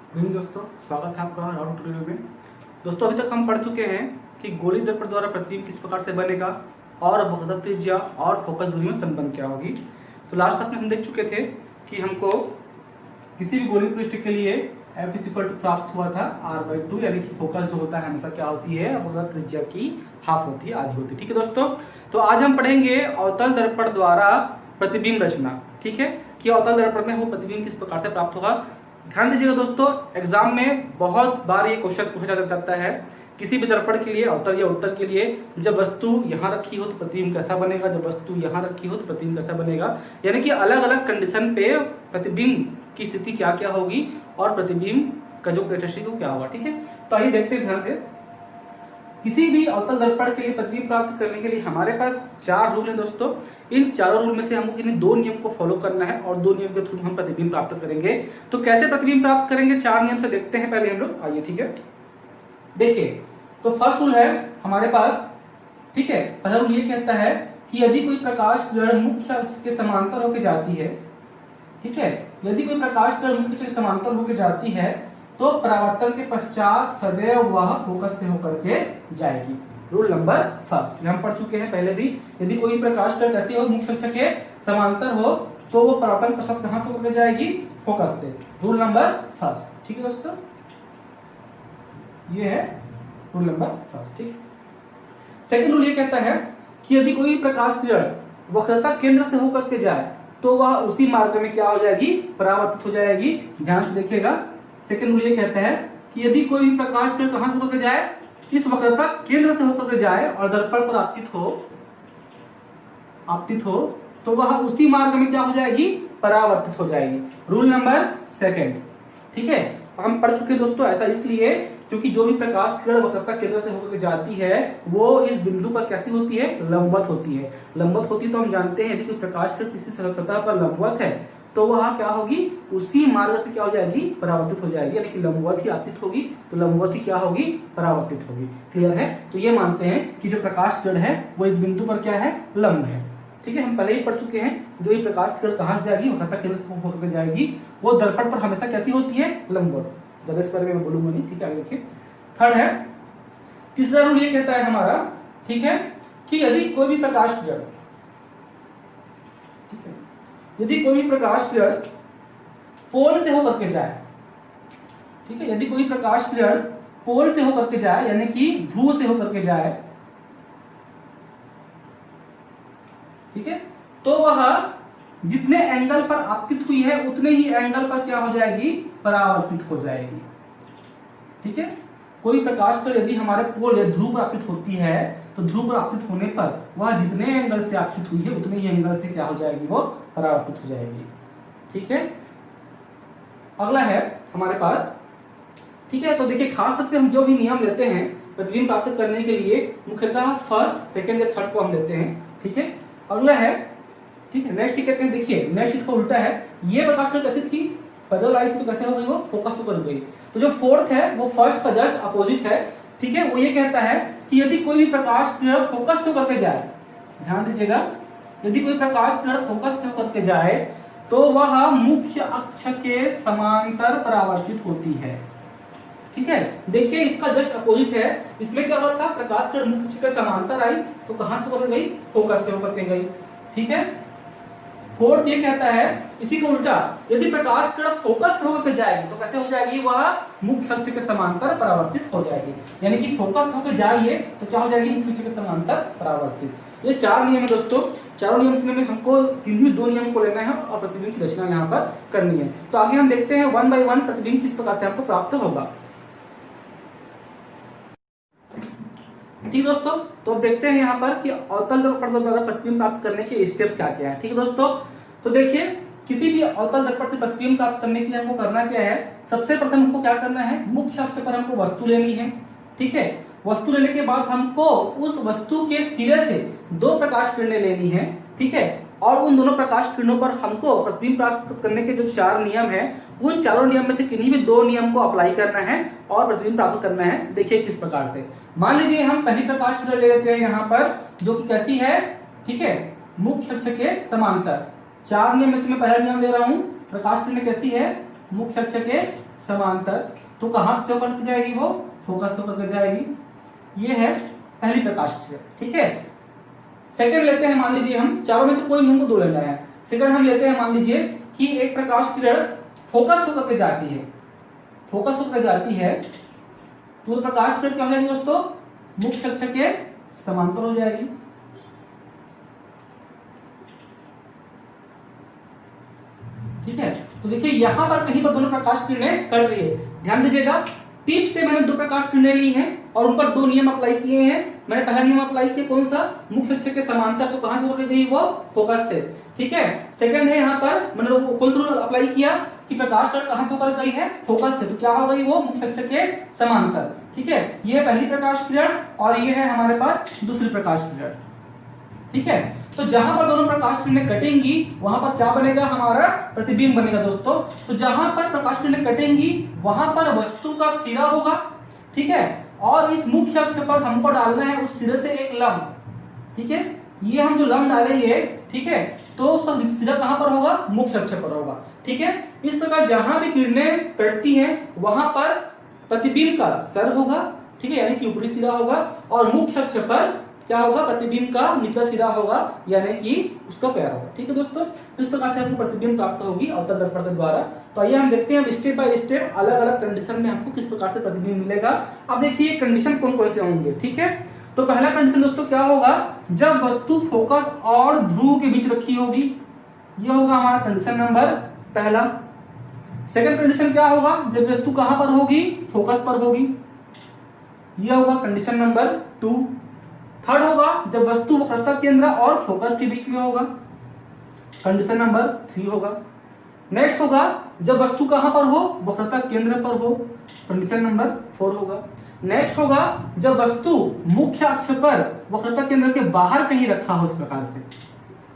दोस्तों, स्वागत है आपका राउंड ट्यूटोरियल में। दोस्तों, अभी तक हम पढ़ चुके हैं कि गोली दर्पण द्वारा प्रतिबिंब किस प्रकार से बनेगा और वक्रता त्रिज्या और फोकस दूरी में संबंध क्या होगी। तो लास्ट क्लास में हम देख चुके थे कि हमको किसी भी गोली पृष्ठ के लिए F प्राप्त हुआ था R/2, यानी कि फोकस जो होता है हमेशा क्या होती है, वक्रता त्रिज्या की हाफ होती है, आधी होती है। ठीक है दोस्तों, तो आज हम पढ़ेंगे अवतल दर्पण द्वारा प्रतिबिंब रचना। ठीक है, कि अवतल दर्पण में वो प्रतिबिंब किस प्रकार से प्राप्त होगा। ध्यान दीजिएगा दोस्तों, एग्जाम में बहुत बार ये क्वेश्चन पूछा जाता है किसी भी दर्पण के लिए, अवतल या उत्तल के लिए, जब वस्तु यहाँ रखी हो तो प्रतिबिंब कैसा बनेगा, जब वस्तु यहाँ रखी हो तो प्रतिबिंब कैसा बनेगा। यानी कि अलग अलग कंडीशन पे प्रतिबिंब की स्थिति क्या क्या होगी और प्रतिबिंब का जो कैरेक्टरिस्टिक क्या होगा। ठीक है, तो आइए देखते हैं ध्यान से। किसी भी अवतल दर्पण के लिए प्रतिबिंब प्राप्त करने के लिए हमारे पास 4 रूल है दोस्तों। इन चारों रूल में से हमको किन्हीं 2 नियम को फॉलो करना है और 2 नियम के थ्रू हम प्रतिबिंब प्राप्त करेंगे। तो कैसे प्रतिबिंब प्राप्त करेंगे, 4 नियम से देखते हैं पहले हम लोग। आइए, ठीक है, देखिए, तो फर्स्ट रूल है हमारे पास। ठीक है, पहला रूल ये कहता है कि यदि कोई प्रकाश किरण मुख्य अक्ष के समांतर होकर जाती है, ठीक है, यदि कोई प्रकाश किरण मुख्य अक्ष के समांतर होकर जाती है तो परावर्तन के पश्चात सदैव वह फोकस से होकर के जाएगी। रूल नंबर फर्स्ट हम पढ़ चुके हैं पहले भी। यदि कोई प्रकाश किरण कैसी हो, मुख्य अक्ष के समांतर हो, तो वो परावर्तन के पश्चात कहां से होकर जाएगी, फोकस से। Rule number first. ठीक है दोस्तों, ये है रूल नंबर फर्स्ट। ठीक, सेकंड रूल ये कहता है कि यदि कोई प्रकाश किरण वक्रता केंद्र से होकर के जाए तो वह उसी मार्ग में क्या हो जाएगी, परावर्तित हो जाएगी। ध्यान से देखिएगा, सेकंड रूल ये कहता है कि यदि कोई प्रकाश किरण कहां से होकर जाए, इस वक्रता केंद्र से होकर जाए और दर्पण पर आपतित हो तो वह उसी मार्ग में क्या हो जाएगी, परावर्तित हो जाएगी। Rule number second. ठीक है, हम पढ़ चुके दोस्तों। ऐसा इसलिए क्योंकि जो भी प्रकाश किरण वक्रता केंद्र से होकर जाती है वो इस बिंदु पर कैसी होती है, लंबवत होती है। लंबवत होती है तो हम जानते हैं यदि कोई प्रकाश किरण किसी सतह पर लंबवत है तो वह क्या होगी, उसी मार्ग से क्या हो जाएगी, परावर्तित हो जाएगी। यानी कि लंबवत ही आपतित होगी तो लंबवत ही क्या होगी, परावर्तित होगी। क्लियर है, तो ये मानते हैं कि जो प्रकाश किरण है वो इस बिंदु पर क्या है, लंब है। ठीक है, हम पहले ही पढ़ चुके हैं जो ये प्रकाश किरण कहां से जाएगी, वक्रता केंद्र से होकर जाएगी, वो दर्पण पर हमेशा कैसी होती है, लंबवत। ज्यादा इस पर मैं बोलूंगा नहीं। ठीक है, आगे देखिए। थर्ड है, तीसरा रूल ये कहता है हमारा, ठीक है, कि यदि कोई भी प्रकाश किरण, ठीक है, यदि कोई भी प्रकाश किरण पोल से होकर के जाए, ठीक है, यदि कोई प्रकाश किरण पोल से होकर के जाए यानी कि ध्रुव से होकर के जाए, ठीक है, तो वह जितने एंगल पर आपतित हुई है उतने ही एंगल पर क्या हो जाएगी, परावर्तित हो जाएगी। ठीक है, कोई प्रकाश किरण यदि हमारे पोल या ध्रुव पर आपतित होती है तो ध्रुव पर आपतित होने पर वह जितने एंगल से आपतित हुई है उतने ही एंगल से क्या हो जाएगी, वो परावर्तित हो जाएगी। ठीक है, अगला है हमारे पास। ठीक है, तो देखिए, खास तौर से हम जो भी नियम लेते हैं प्रतिबिंब प्राप्त करने के लिए, मुख्यतः फर्स्ट, सेकंड या थर्ड को हम लेते हैं। ठीक है, अगला है, ठीक है, नेक्स्ट कहते हैं, देखिए नेक्स्ट इसका उल्टा है। ये प्रकाश किरण कैसी थी, पैदल आई थी तो कैसे हो गई, वो फोकस होकर गई। तो जो फोर्थ है वो फर्स्ट का जस्ट अपोजिट है। ठीक है, वो ये कहता है कि यदि कोई भी प्रकाश किरण फोकस से होकर के जाए, ध्यान दीजिएगा, यदि कोई प्रकाश किरण फोकस से होकर के जाए तो वह मुख्य अक्ष के समांतर परावर्तित होती है। ठीक है, देखिए इसका जस्ट अपोजिट है। इसमें क्या हुआ था, प्रकाश किरण मुख्य अक्ष के समांतर आई तो कहां से होकर गई, फोकस से होकर के गई। ठीक है, फोर्थ ये कहता है इसी को उल्टा, यदि प्रकाश किरण फोकस से होकर जाएगी तो कैसे हो जाएगी, वह मुख्य अक्ष के समांतर परावर्तित हो जाएगी। यानी कि फोकस होकर जाइए तो क्या हो जाएगी, मुख्य अक्ष के समांतर परावर्तित। ये 4 नियम है दोस्तों। चारों नियम में हमको इन्हीं 2 नियम को लेना है और प्रतिबिंब की रचना यहाँ पर करनी है। तो आगे हम देखते हैं 1 बाय 1 प्रतिबिंब किस प्रकार से हमको प्राप्त होगा। ठीक दोस्तों, तो अब देखते हैं यहाँ पर कि अवतल दर्पण द्वारा प्रतिबिंब प्राप्त करने के स्टेप्स क्या क्या है। ठीक है दोस्तों, तो देखिए किसी भी अवतल दर्पण से प्रतिबिंब प्राप्त करने के लिए हमको करना क्या है, सबसे प्रथम हमको क्या करना है, मुख्य अक्ष पर हमको वस्तु लेनी है। ठीक है, वस्तु लेने के बाद हमको उस वस्तु के सिरे से 2 प्रकाश किरणें लेनी है। ठीक है, और उन दोनों प्रकाश किरणों पर हमको प्रतिबिंब प्राप्त करने के जो 4 नियम है, उन चारों नियम में से किन्हीं भी 2 नियम को अप्लाई करना है और प्रतिबिंब प्राप्त करना है। देखिए किस प्रकार से, मान लीजिए हम पहली प्रकाश किरण ले लेते हैं यहाँ पर, जो कि कैसी है, ठीक है, मुख्य अक्ष के समांतर। 4 नियम में से मैं पहला नियम ले रहा हूं, प्रकाश किरण कैसी है, मुख्य अक्ष के समांतर, तो कहां से होकर जाएगी वो, फोकस होकर जाएगी। ये है पहली प्रकाश किरण, ठीक है। सेकंड लेते हैं, मान लीजिए हम चारों में से कोई भी हमको दो लेना है। सेकंड हम लेते हैं, मान लीजिए कि एक प्रकाश किरण फोकस होकर के जाती है, फोकस होकर जाती है, तो वो प्रकाश किरण क्या हो जाएगी दोस्तों, मुख्य अक्ष के समांतर हो जाएगी। ठीक है, तो देखिए यहां पर कहीं पर दोनों प्रकाश किरणें कट रही है, ध्यान दीजिएगा। टिप से मैंने दो प्रकाश किरणें ली हैं और उन पर दो नियम अप्लाई किए हैं। मैंने पहला नियम अप्लाई किया कौन सा, मुख्य अक्ष के समांतर, तो कहां से होकर गई वो, फोकस से। ठीक है, सेकंड है यहाँ पर मैंने कौन सा रूल अप्लाई किया कि प्रकाश किरण कहां से होकर गई है, फोकस से, तो क्या हो गई वो, मुख्य अक्ष के समांतर। ठीक है, ये है पहली प्रकाश किरण और ये है हमारे पास दूसरी प्रकाश किरण। ठीक है, तो जहां पर दोनों प्रकाश किरणें कटेंगी वहां पर क्या बनेगा, हमारा प्रतिबिंब बनेगा दोस्तों। तो जहां पर प्रकाश किरणें कटेंगी वहां पर वस्तु का सिरा होगा, ठीक है, और इस मुख्य अक्ष पर हमको डालना है उस सिरे से एक लंब। ठीक है, ये हम जो लंब डालेंगे, ठीक है, तो उसका सिरा कहां पर होगा, मुख्य अक्ष पर होगा। ठीक है, इस प्रकार जहां भी किरणें कटती हैं वहां पर प्रतिबिंब का सर होगा, ठीक है, यानी कि ऊपरी सिरा होगा, और मुख्य अक्ष पर क्या होगा, प्रतिबिंब का निचला सिरा होगा, यानी कि उसका पैर होगा। ठीक है दोस्तों, तो इस प्रकार से हमको प्रतिबिंब प्राप्त होगी अवतल दर्पण के द्वारा। तो आइए हम देखते हैं स्टेप बाय स्टेप अलग अलग कंडीशन में हमको किस प्रकार से प्रतिबिंब मिलेगा। अब देखिए कंडीशन कौन कौन से होंगे। ठीक है, तो पहला कंडीशन दोस्तों क्या होगा, जब वस्तु फोकस और ध्रुव के बीच रखी होगी, यह होगा हमारा कंडीशन नंबर पहला। सेकंड कंडीशन क्या होगा, जब वस्तु कहां पर होगी, फोकस पर होगी, यह होगा कंडीशन नंबर 2। थर्ड होगा जब वस्तु वक्रता केंद्र और फोकस के बीच में होगा, कंडीशन नंबर 3 होगा। नेक्स्ट होगा जब वस्तु कहां पर हो, वक्रता केंद्र पर हो, कंडीशन नंबर 4 होगा। नेक्स्ट होगा जब वस्तु मुख्य अक्ष पर वक्रता केंद्र के बाहर कहीं रखा हो, इस प्रकार से,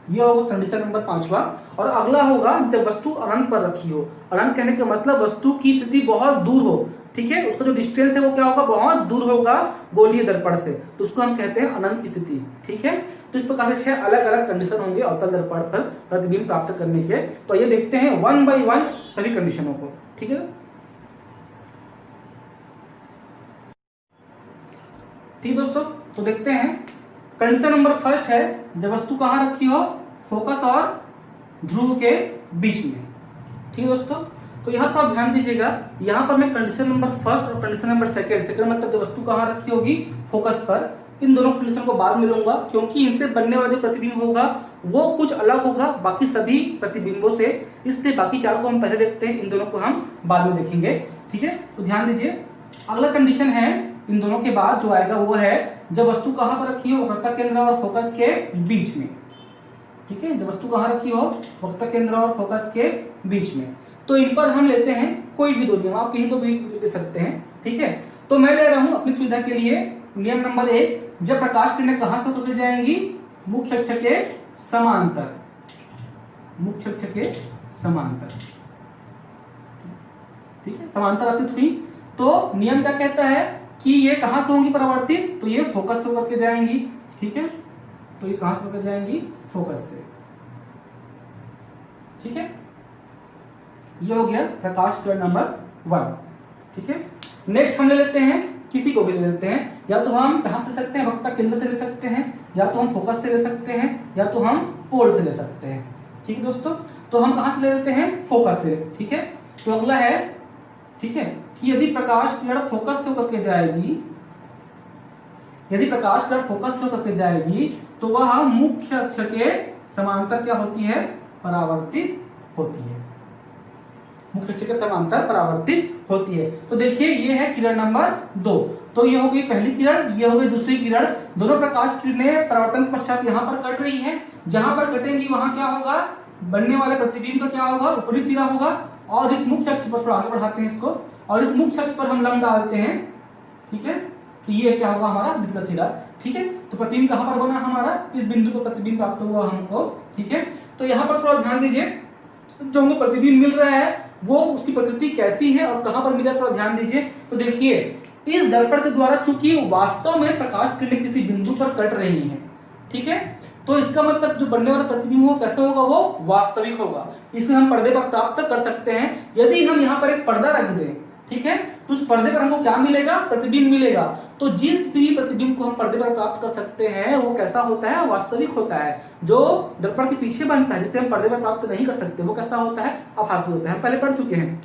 यह होगा कंडीशन नंबर 5वां। और अगला होगा जब वस्तु अनंत पर रखी हो। अनंत कहने का मतलब वस्तु की स्थिति बहुत दूर हो, ठीक है, उसका जो डिस्टेंस है वो क्या होगा, बहुत दूर होगा गोलीय दर्पण से, तो उसको हम कहते हैं अनंत की स्थिति। ठीक है, तो इस प्रकार से 6 अलग अलग कंडीशन होंगे अवतल दर्पण पर प्रतिबिंब प्राप्त करने के। तो ये देखते हैं 1 by 1 सभी कंडीशनों को। ठीक है, ठीक दोस्तों, तो देखते हैं कंडीशन नंबर फर्स्ट है जब वस्तु कहां रखी हो, फोकस और ध्रुव के बीच में। ठीक है दोस्तों, तो यहां थोड़ा ध्यान दीजिएगा, यहां पर मैं कंडीशन नंबर फर्स्ट और कंडीशन नंबर सेकंड मतलब जब वस्तु कहां रखी होगी, फोकस पर, इन दोनों कंडीशन को बाद में लूंगा, क्योंकि इनसे बनने वाला जो प्रतिबिंब होगा वो कुछ अलग होगा बाकी सभी प्रतिबिंबों से, इसलिए बाकी 4 को हम पहले देखते हैं, इन दोनों को हम बाद में देखेंगे। ठीक है, तो ध्यान दीजिए, अगला कंडीशन है इन दोनों के बाद जो आएगा वो है जब वस्तु कहां पर रखी हो, वक्रता केंद्र और फोकस के बीच में। ठीक है, जब वस्तु कहां रखी हो, वक्रता केंद्र और फोकस के बीच में, तो इन पर हम लेते हैं कोई भी दो नियम, आप कहीं तो भी ले सकते हैं। ठीक है, तो मैं ले रहा हूं अपनी सुविधा के लिए नियम नंबर 1, जब प्रकाश किरणें कहां से होकर जाएंगी, मुख्य अक्ष के समांतर, मुख्य अक्ष के समांतर। ठीक है, समांतर आपतित हुई, तो नियम क्या कहता है कि ये कहां से होंगी परावर्तित, तो ये फोकस से होकर के जाएंगी। ठीक है, तो ये कहां से होकर जाएंगी, फोकस से। ठीक है, ये हो गया प्रकाश किरण नंबर 1। ठीक है, नेक्स्ट हम ले लेते हैं, किसी को भी ले लेते हैं, या तो हम कहां से सकते हैं, वक्रता केंद्र से ले सकते हैं, या तो हम फोकस से ले सकते हैं, या तो हम पोल से ले सकते हैं। ठीक है दोस्तों, तो हम कहां से ले लेते हैं, फोकस से। ठीक है, तो अगला है, ठीक है, कि यदि प्रकाश किरण फोकस से होकर के जाएगी, यदि प्रकाश किरण फोकस से होकर के जाएगी तो वह मुख्य अक्ष के समांतर क्या होती है, परावर्तित होती है, मुख्य अक्ष के समांतर परावर्तित होती है। तो देखिए ये है किरण नंबर 2, तो ये हो गई पहली किरण, ये हो गई दूसरी किरण। दोनों प्रकाश किरणें परावर्तन के पश्चात यहाँ पर कट रही हैं, जहां पर कटेंगी वहां क्या होगा, बनने वाले प्रतिबिंब का क्या होगा, ऊपरी सिरा होगा, और इस मुख्य अक्ष पर आगे बढ़ाते हैं इसको, और इस मुख्य अक्ष पर हम लंब डालते हैं। ठीक है, तो ये क्या होगा, हमारा निचला सिरा। ठीक है, तो प्रतिबिंब कहां पर बना, हमारा इस बिंदु पर प्रतिबिंब प्राप्त हुआ हमको। ठीक है, तो यहाँ पर थोड़ा ध्यान दीजिए, जो हमको प्रतिबिंब मिल रहा है वो उसकी प्रकृति कैसी है और कहां पर मिला, थोड़ा ध्यान दीजिए। तो देखिए इस दर्पण के द्वारा चूंकि वास्तव में प्रकाश किरणें किसी बिंदु पर कट रही हैं, ठीक है, तो इसका मतलब जो बनने वाला प्रतिबिंब होगा कैसा होगा, वो वास्तविक होगा। इसे हम पर्दे पर प्राप्त कर सकते हैं। यदि हम यहाँ पर एक पर्दा रख दें, ठीक है, तो उस पर्दे पर हमको क्या मिलेगा, प्रतिबिंब मिलेगा। तो जिस भी प्रतिबिंब को हम पर्दे पर प्राप्त कर सकते हैं वो कैसा होता है, वास्तविक होता है। जो दर्पण के पीछे बनता है जिसे हम पर्दे पर प्राप्त नहीं कर सकते वो कैसा होता है, आभासी होता है। हम पहले पढ़ चुके हैं,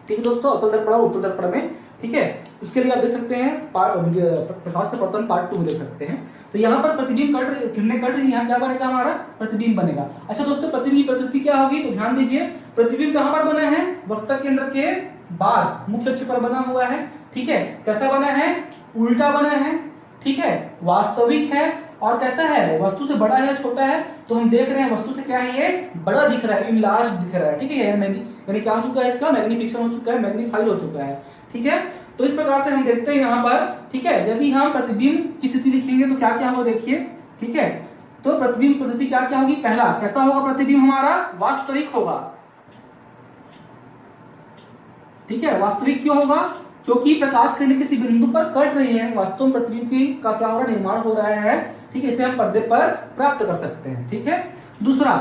ठीक है दोस्तों, अवतल दर्पण और उत्तल दर्पण में, ठीक है। उसके लिए आप देख सकते हैं प्रकाश का पतन पार्ट 2 देख सकते हैं। तो यहाँ पर प्रतिबिंब किरणें कट रही, यहाँ क्या बनेगा, हमारा प्रतिबिंब बनेगा। अच्छा दोस्तों, प्रतिबिंब की प्रकृति क्या होगी, तो ध्यान दीजिए, प्रतिबिंब कहाँ पर बना है, वक्ता केंद्र के बाद मुख्य अक्ष पर बना हुआ है, ठीक है। कैसा बना है, उल्टा बना है, ठीक है, वास्तविक है, और कैसा है, वस्तु से बड़ा है या छोटा है, तो हम देख रहे हैं वस्तु से क्या है, ये बड़ा दिख रहा है, इनलार्ज दिख रहा है, ठीक है। यानी क्या हो चुका है, इसका मैग्निफिकेशन हो चुका है, मैग्नीफाइड हो चुका है, ठीक है। तो इस प्रकार से हम देखते हैं यहाँ पर, ठीक है। यदि हम प्रतिबिंब की स्थिति लिखेंगे तो क्या क्या होगा, देखिए, ठीक है। तो प्रतिबिंब पद्धति क्या क्या होगी, पहला कैसा होगा, प्रतिबिंब हमारा वास्तविक होगा, ठीक है। वास्तविक क्यों होगा, क्योंकि प्रकाश किरण किसी बिंदु पर कट रही है, वास्तव में प्रतिबिंब की का क्या हो रहा है, निर्माण हो रहा है, ठीक है। इसे हम पर्दे पर प्राप्त कर सकते हैं, ठीक है। दूसरा,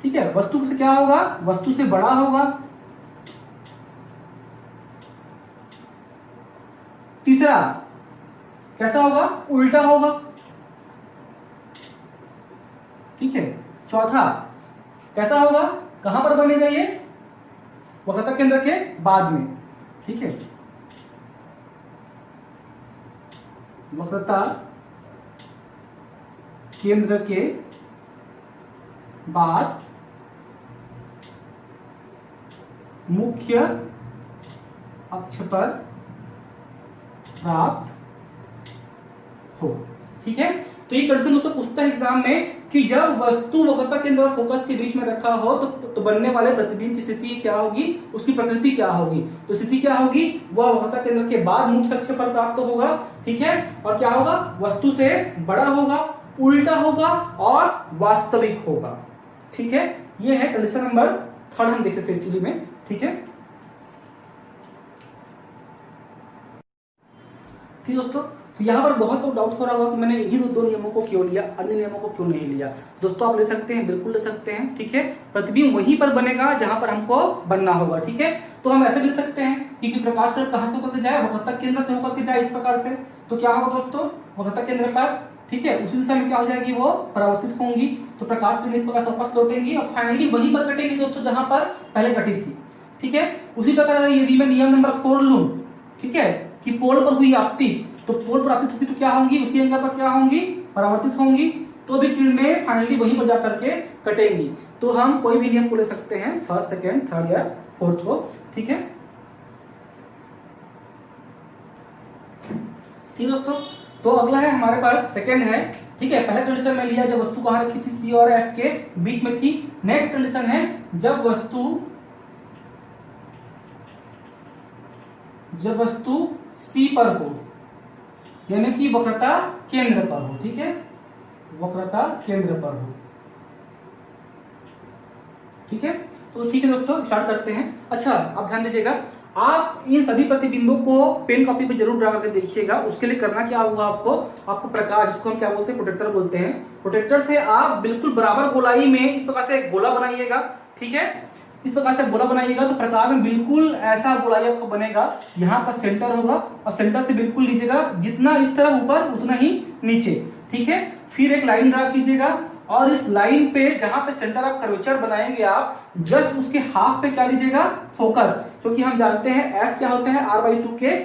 ठीक है, वस्तु से क्या होगा, वस्तु से बड़ा होगा। तीसरा कैसा होगा, उल्टा होगा, ठीक है। चौथा कैसा होगा, कहां पर बनेगा, ये वक्रता केंद्र के बाद में, ठीक है, वक्रता केंद्र के बाद मुख्य अक्ष पर प्राप्त हो, ठीक है। तो ये कंडीशन दोस्तों पूछता है एग्जाम में कि जब वस्तु वक्रता केंद्र और फोकस के बीच में रखा हो तो बनने वाले प्रतिबिंब की स्थिति क्या होगी, उसकी प्रकृति क्या होगी। तो स्थिति क्या होगी, वह वक्रता केंद्र के बाद मुख्य अक्ष पर प्राप्त होगा, ठीक है। और क्या होगा, वस्तु से बड़ा होगा, उल्टा होगा और वास्तविक होगा, ठीक है। ये है कंडीशन नंबर 3 हम देख रहे थे एक्चुअली में, ठीक है। ठीक दोस्तों, तो यहाँ पर बहुत लोग डाउट हो रहा होगा कि मैंने यही दो नियमों को क्यों लिया, अन्य नियमों को क्यों नहीं लिया। दोस्तों आप ले सकते हैं, बिल्कुल ले सकते हैं, ठीक है। प्रतिबिंब वहीं पर बनेगा जहां पर हमको बनना होगा, ठीक है। तो हम ऐसे लिख सकते हैं कि प्रकाश किरण कहां से होकर के जाए, वक्रता केंद्र से होकर के जाए, इस प्रकार से। तो क्या होगा दोस्तों, वक्रता केंद्र पर, ठीक है, उसी दिशा में क्या हो जाएगी, वो परावर्तित होंगी। तो प्रकाश किरण इस प्रकार से वापस लौटेंगी और फाइनली वहीं पर कटेंगी दोस्तों जहां पर पहले कटी थी, ठीक है। उसी प्रकार यदि मैं नियम नंबर 4 लूं, ठीक है, कि पोल पर हुई आपत्ति, तो पोल पर आपत्ति होगी तो क्या होंगी, उसी एंगल पर क्या होंगी, परावर्तित होंगी, तो भी किरणें फाइनली वहीं पर जाकर के कटेंगी। तो हम कोई भी नियम को ले सकते हैं, फर्स्ट, सेकेंड, थर्ड या फोर्थ को, ठीक है। ठीक दोस्तों, तो अगला है हमारे पास सेकेंड है, ठीक है। पहला कंडीशन में लिया जब वस्तु कहां रखी थी, सी और एफ के बीच में थी। नेक्स्ट कंडीशन है जब वस्तु सी पर हो, यानी कि वक्रता केंद्र पर हो, ठीक है, वक्रता केंद्र पर हो, ठीक है। तो ठीक है दोस्तों, स्टार्ट करते हैं। अच्छा आप ध्यान दीजिएगा, आप इन सभी प्रतिबिंबों को पेन कॉपी पे जरूर ड्रा करके देखिएगा। उसके लिए करना क्या होगा, आपको प्रकाश, जिसको हम क्या बोलते हैं, प्रोटेक्टर बोलते हैं, प्रोटेक्टर से आप बिल्कुल बराबर गोलाई में इस प्रकार से एक गोला बनाइएगा, ठीक है। इस प्रकार से गोला बनाइएगा तो प्रकाश में बिल्कुल ऐसा गोलाई आपको बनेगा। यहाँ पर सेंटर होगा और सेंटर से बिल्कुल लीजिएगा, जितना इस तरफ ऊपर उतना ही नीचे, ठीक है। फिर एक लाइन ड्रा कीजिएगा और इस लाइन पे जहां पे सेंटर ऑफ कर्वेचर बनाएंगे आप, जस्ट उसके हाफ पे क्या लीजिएगा, फोकस, क्योंकि हम जानते हैं एफ क्या होता है, r/2 के,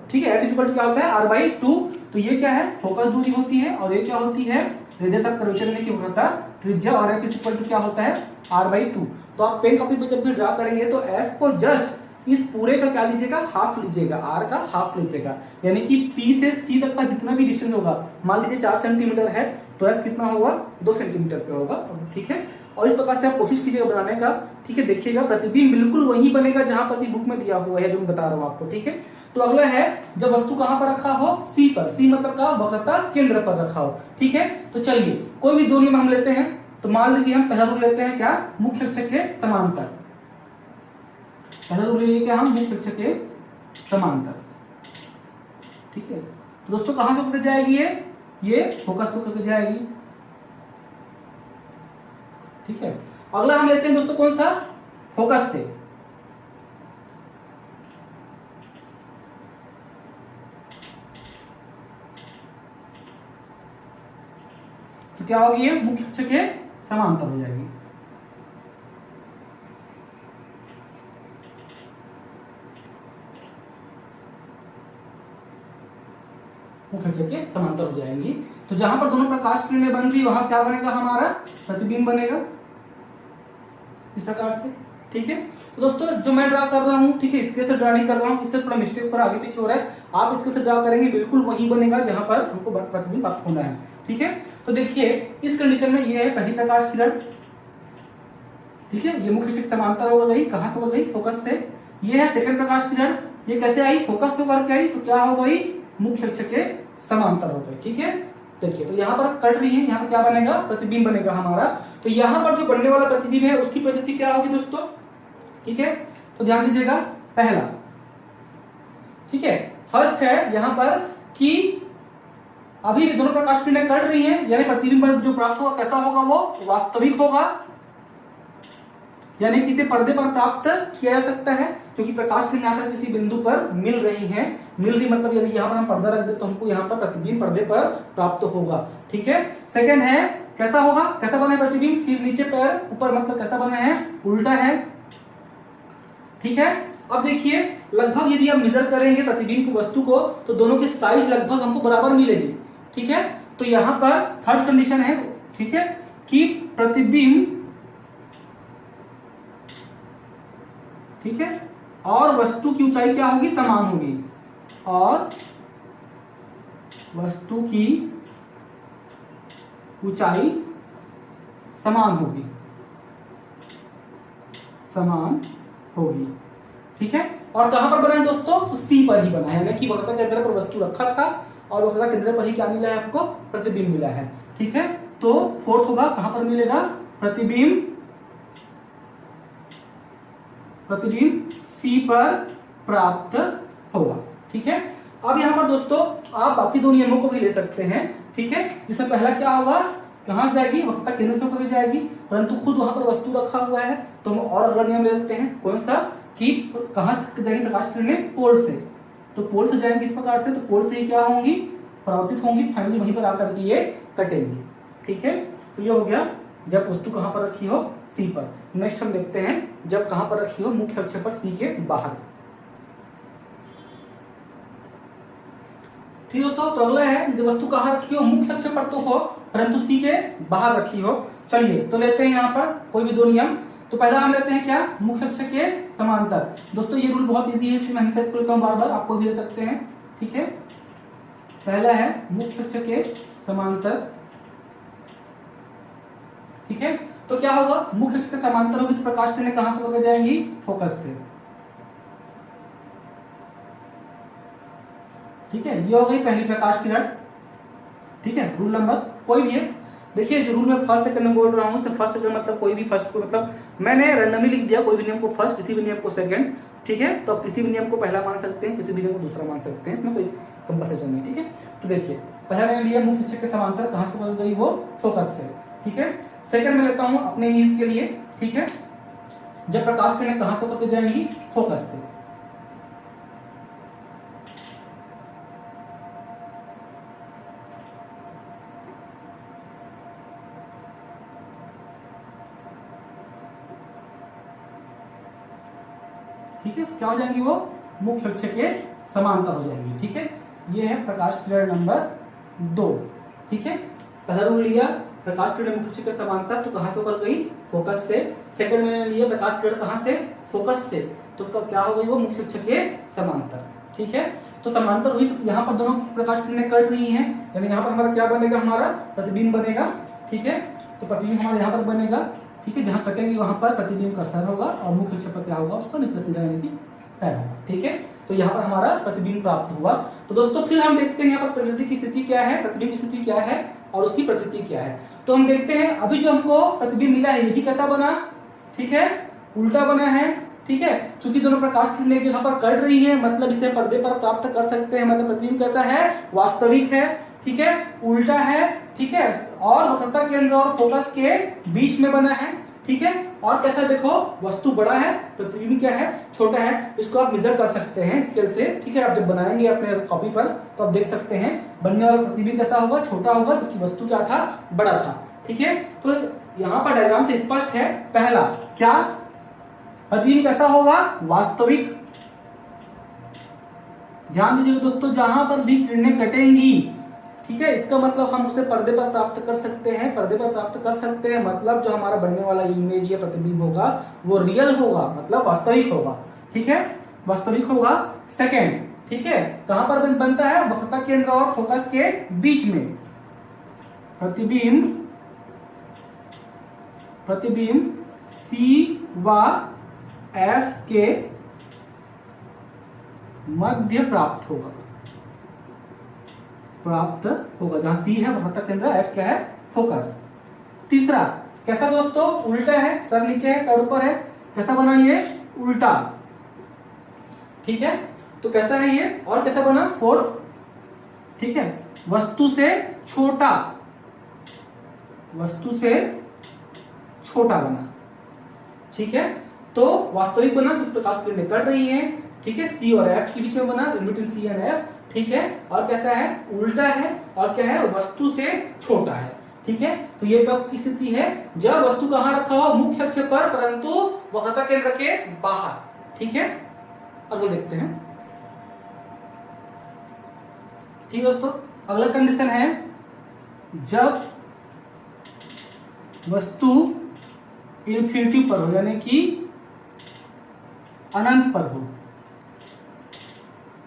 ठीक है। एफ इक्वल टू क्या होता है, r/2। तो ये क्या है, फोकस दूरी होती है, और ये क्या होती है, रेडियस ऑफ कर्वेचर में की वक्रता त्रिज्या, और एफ इक्वल टू क्या होता है, r/2। तो आप पेन कॉपी पे जब भी ड्रा करेंगे तो एफ को जस्ट इस पूरे का क्या लीजिएगा, हाफ लीजिएगा, आर का हाफ लीजिएगा, यानी कि पी से सी तक का जितना भी डिस्टेंस होगा, मान लीजिए 4 सेंटीमीटर है तो एफ कितना होगा, 2 सेंटीमीटर पे होगा, ठीक है। और इस प्रकार से आप कोशिश कीजिएगा बनाने का, ठीक है। देखिएगा प्रतिबिंब बिल्कुल वही बनेगा जहां पर बुक में दिया हुआ है, जो मैं बता रहा हूं आपको, ठीक है। तो अगला है जब वस्तु कहां पर रखा हो, सी पर, सी मतलब का वक्रता केंद्र पर रखा हो, ठीक है। तो चलिए कोई भी दो नियम हम लेते हैं। तो मान लीजिए हम पहला रूल लेते हैं क्या, मुख्य अक्ष के समांतर। पहला रूल लेंगे क्या हम, मुख्य अक्ष के समांतर, ठीक है। तो दोस्तों कहां से होकर जाएगी, ये फोकस होकर जाएगी, ठीक है। अगला हम लेते हैं दोस्तों कौन सा, फोकस से। तो क्या होगी, ये मुख्य अक्ष के समांतर हो जाएगी। मुख्य अक्ष के समांतर हो जाएंगी। तो जहां पर दोनों प्रकाश किरणें बन रही वहां क्या बनेगा, हमारा प्रतिबिंब बनेगा इस प्रकार से। ठीक है। तो दोस्तों जो मैं ड्रा कर रहा हूँ, ठीक है, इसके से ड्रा नहीं कर रहा हूँ, इससे थोड़ा मिस्टेक पर आगे पीछे हो रहा है। आप इसके से ड्रा करेंगे बिल्कुल वही बनेगा जहां पर हमको प्रतिबिंब प्राप्त होना है। ठीक है। तो देखिए इस कंडीशन में ये है पहली प्रकाश किरण, ठीक है, ये मुख्य अक्ष के समांतर हो गई, कहां से हो गई, फोकस से। ये है सेकंड प्रकाश किरण, ये कैसे आई, फोकस से होकर के आई, तो क्या हो गई, मुख्य अक्ष के समांतर हो गई। ठीक है। देखिए तो यहाँ पर कट रही है, यहाँ पर क्या बनेगा, प्रतिबिंब बनेगा हमारा। तो यहाँ पर जो बनने वाला प्रतिबिंब है उसकी प्रवृत्ति क्या होगी दोस्तों, ठीक है। तो ध्यान दीजिएगा, पहला, ठीक है, फर्स्ट है यहाँ पर कि अभी भी दोनों प्रकाश किरणें कट रही हैं, यानी प्रतिबिंब जो प्राप्त होगा कैसा होगा, वो वास्तविक होगा, यानी किसी पर्दे पर प्राप्त किया जा सकता है, क्योंकि प्रकाश किरणें आकर किसी बिंदु पर मिल रही हैं। मिल रही मतलब यदि यहाँ पर हम पर्दा रख दे तो हमको यहाँ पर प्रतिबिंब पर्दे पर प्राप्त होगा। ठीक है। सेकंड है कैसा होगा, कैसा बना है प्रतिबिंब, सिर नीचे पैर ऊपर, मतलब कैसा बना है, उल्टा है। ठीक है। अब देखिए लगभग यदि हम मेजर करेंगे प्रतिबिंब की वस्तु को तो दोनों की साइज लगभग हमको बराबर मिलेगी। ठीक है। तो यहां पर थर्ड कंडीशन है, ठीक है, कि प्रतिबिंब, ठीक है, और वस्तु की ऊंचाई क्या होगी, समान होगी, और वस्तु की ऊंचाई समान होगी, समान होगी। ठीक है। और कहां पर बना है दोस्तों, तो सी पर ही बना है, यानी कि वक्रता केंद्र पर वस्तु रखा था और वक्रता केंद्र पर ही क्या मिला है आपको, प्रतिबिंब मिला है। ठीक है। तो फोर्थ होगा, कहां पर मिलेगा, प्रतिबिंब, प्रतिबिंब सी पर प्राप्त होगा। ठीक है। अब यहां पर दोस्तों आप बाकी दो नियमों को भी ले सकते हैं। ठीक है। जिसमें पहला क्या होगा, कहां से जाएगी, वक्रता केंद्र से होकर जाएगी, परंतु खुद वहां पर वस्तु रखा हुआ है, तो हम और अगला नियम ले लेते हैं, कौन सा, कि कहां से जाएगी प्रकाश किरणें, पोल से। तो पोल से जाएंगे इस प्रकार से, तो पोल से ही क्या होंगी, परावर्तित होंगी, फाइनली वहीं पर आकर के ये कटेंगी। ठीक है। तो ये हो गया जब वस्तु कहां पर रखी हो, सी पर। नेक्स्ट हम देखते हैं जब कहां पर रखी हो, मुख्य अक्ष पर, सी के बाहर। ठीक है दोस्तों। तो अगला है जब वस्तु कहां रखी हो, मुख्य अक्ष पर तो हो परंतु सी के बाहर रखी हो। चलिए तो लेते हैं यहाँ पर कोई भी दो नियम। तो पहला हम लेते हैं क्या, मुख्य अक्ष के समांतर। दोस्तों ये रूल बहुत इजी है, इसलिए मैं एम्फसाइज कर लेता हूं बार बार, आपको भी ले सकते हैं। ठीक है। पहला है मुख्य अक्ष के समांतर। ठीक है। तो क्या होगा, मुख्य अक्ष के समांतर होगी तो प्रकाश किरणें कहां से होकर जाएंगी, फोकस से। ठीक है। ये हो गई पहली प्रकाश किरण। ठीक है। रूल नंबर कोई भी है, देखिए जो रूल में फर्स्ट सेकंड में बोल रहा हूं, फर्स्ट सेकंड मतलब कोई भी फर्स्ट को, मतलब मैंने रैंडमली लिख दिया, कोई भी नियम को फर्स्ट, किसी भी नियम को सेकंड। ठीक है। तो किसी भी नियम को पहला मान सकते हैं, किसी भी नियम को दूसरा मान सकते हैं, इसमें कोई कंपल्सेशन नहीं। ठीक है। तो देखिए पहला मैंने लिया मुख्य अक्ष के समांतर, कहां से बदल गई, वो फोकस से। ठीक है। सेकंड में लेता हूं अपने ईज के लिए। ठीक है। जब प्रकाश किरणें कहां से होकर जाएंगी, फोकस से। ठीक है। क्या हो जाएंगी वो, मुख्य अक्ष के समांतर हो जाएंगी। ठीक है। ये है प्रकाश किरण नंबर 2। ठीक है। पहला रूल लिया प्रकाश किरण मुख्य अक्ष के समांतर, तो कहां से होकर गई, फोकस से। सेकंड में लिया प्रकाश किरण कहां से, फोकस से, तो क्या हो गई वो, मुख्य अक्ष के समांतर। ठीक है। तो समांतर हुई तो यहाँ पर दोनों प्रकाश किरणें कट रही हैं, यानी यहाँ पर हमारा क्या बनेगा, हमारा प्रतिबिंब बनेगा। ठीक है। तो प्रतिबिंब हमारा यहाँ पर बनेगा। ठीक है। जहां कटेंगे वहां पर प्रतिबिंब का सर होगा और मुख्य अक्ष पर क्या होगा, उसका नित्य सीधा यानी कि पैर होगा। ठीक है। तो यहाँ पर हमारा प्रतिबिंब प्राप्त हुआ। तो दोस्तों फिर हम देखते हैं यहाँ पर प्रवृत्ति की स्थिति क्या है, प्रतिबिंब की स्थिति क्या है और उसकी प्रवृत्ति क्या है। तो हम देखते हैं अभी जो हमको प्रतिबिंब मिला है, ये भी कैसा बना, ठीक है, उल्टा बना है। ठीक है। चूंकि दोनों प्रकाश किरणें एक जगह पर कट रही है, मतलब इसे पर्दे पर प्राप्त कर सकते हैं, मतलब प्रतिबिंब कैसा है, वास्तविक है। ठीक है, उल्टा है, ठीक है, और वक्रता केंद्र और फोकस के बीच में बना है, ठीक है। और कैसा देखो, वस्तु बड़ा है, प्रतिबिंब क्या है, छोटा है। इसको आप मेजर कर सकते हैं स्केल से, ठीक है। आप जब बनाएंगे अपने कॉपी पर तो आप देख सकते हैं बनने वाला प्रतिबिंब कैसा होगा, छोटा होगा, क्योंकि वस्तु क्या था, बड़ा था, ठीक है। तो यहाँ पर डायग्राम से स्पष्ट है, पहला क्या, प्रतिबिंब कैसा होगा, वास्तविक। ध्यान दीजिएगा दोस्तों, जहां पर भी किरणें कटेंगी, ठीक है, इसका मतलब हम उसे पर्दे पर प्राप्त कर सकते हैं, पर्दे पर प्राप्त कर सकते हैं, मतलब जो हमारा बनने वाला इमेज या प्रतिबिंब होगा वो रियल होगा, मतलब वास्तविक होगा, ठीक है, वास्तविक होगा। सेकेंड, ठीक है, कहां पर बनता है, वक्रता केंद्र और फोकस के बीच में। प्रतिबिंब C व F के मध्य प्राप्त होगा, जहां C है वक्रता केंद्र, F क्या है, फोकस। तीसरा कैसा दोस्तों, उल्टा है, सर नीचे है, पैर ऊपर है, कैसा बना ये, उल्टा, ठीक है। तो कैसा है ये, और कैसा बना, फोर्थ, ठीक है, वस्तु से छोटा बना, ठीक है। तो वास्तविक बना क्योंकि प्रकाश किरणें कट रही हैं, ठीक है, C और F के बीच में बना, in between C and F, ठीक है। और कैसा है, उल्टा है, और क्या है, वस्तु से छोटा है, ठीक है। तो ये कब की स्थिति है, जब वस्तु कहां रखा हो, मुख्य अक्ष पर, परंतु वक्रता केंद्र के बाहर, ठीक है। अगला देखते हैं, ठीक है दोस्तों। अगला कंडीशन है, जब वस्तु इन्फिनिटी पर हो, यानी कि अनंत पर हो,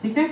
ठीक है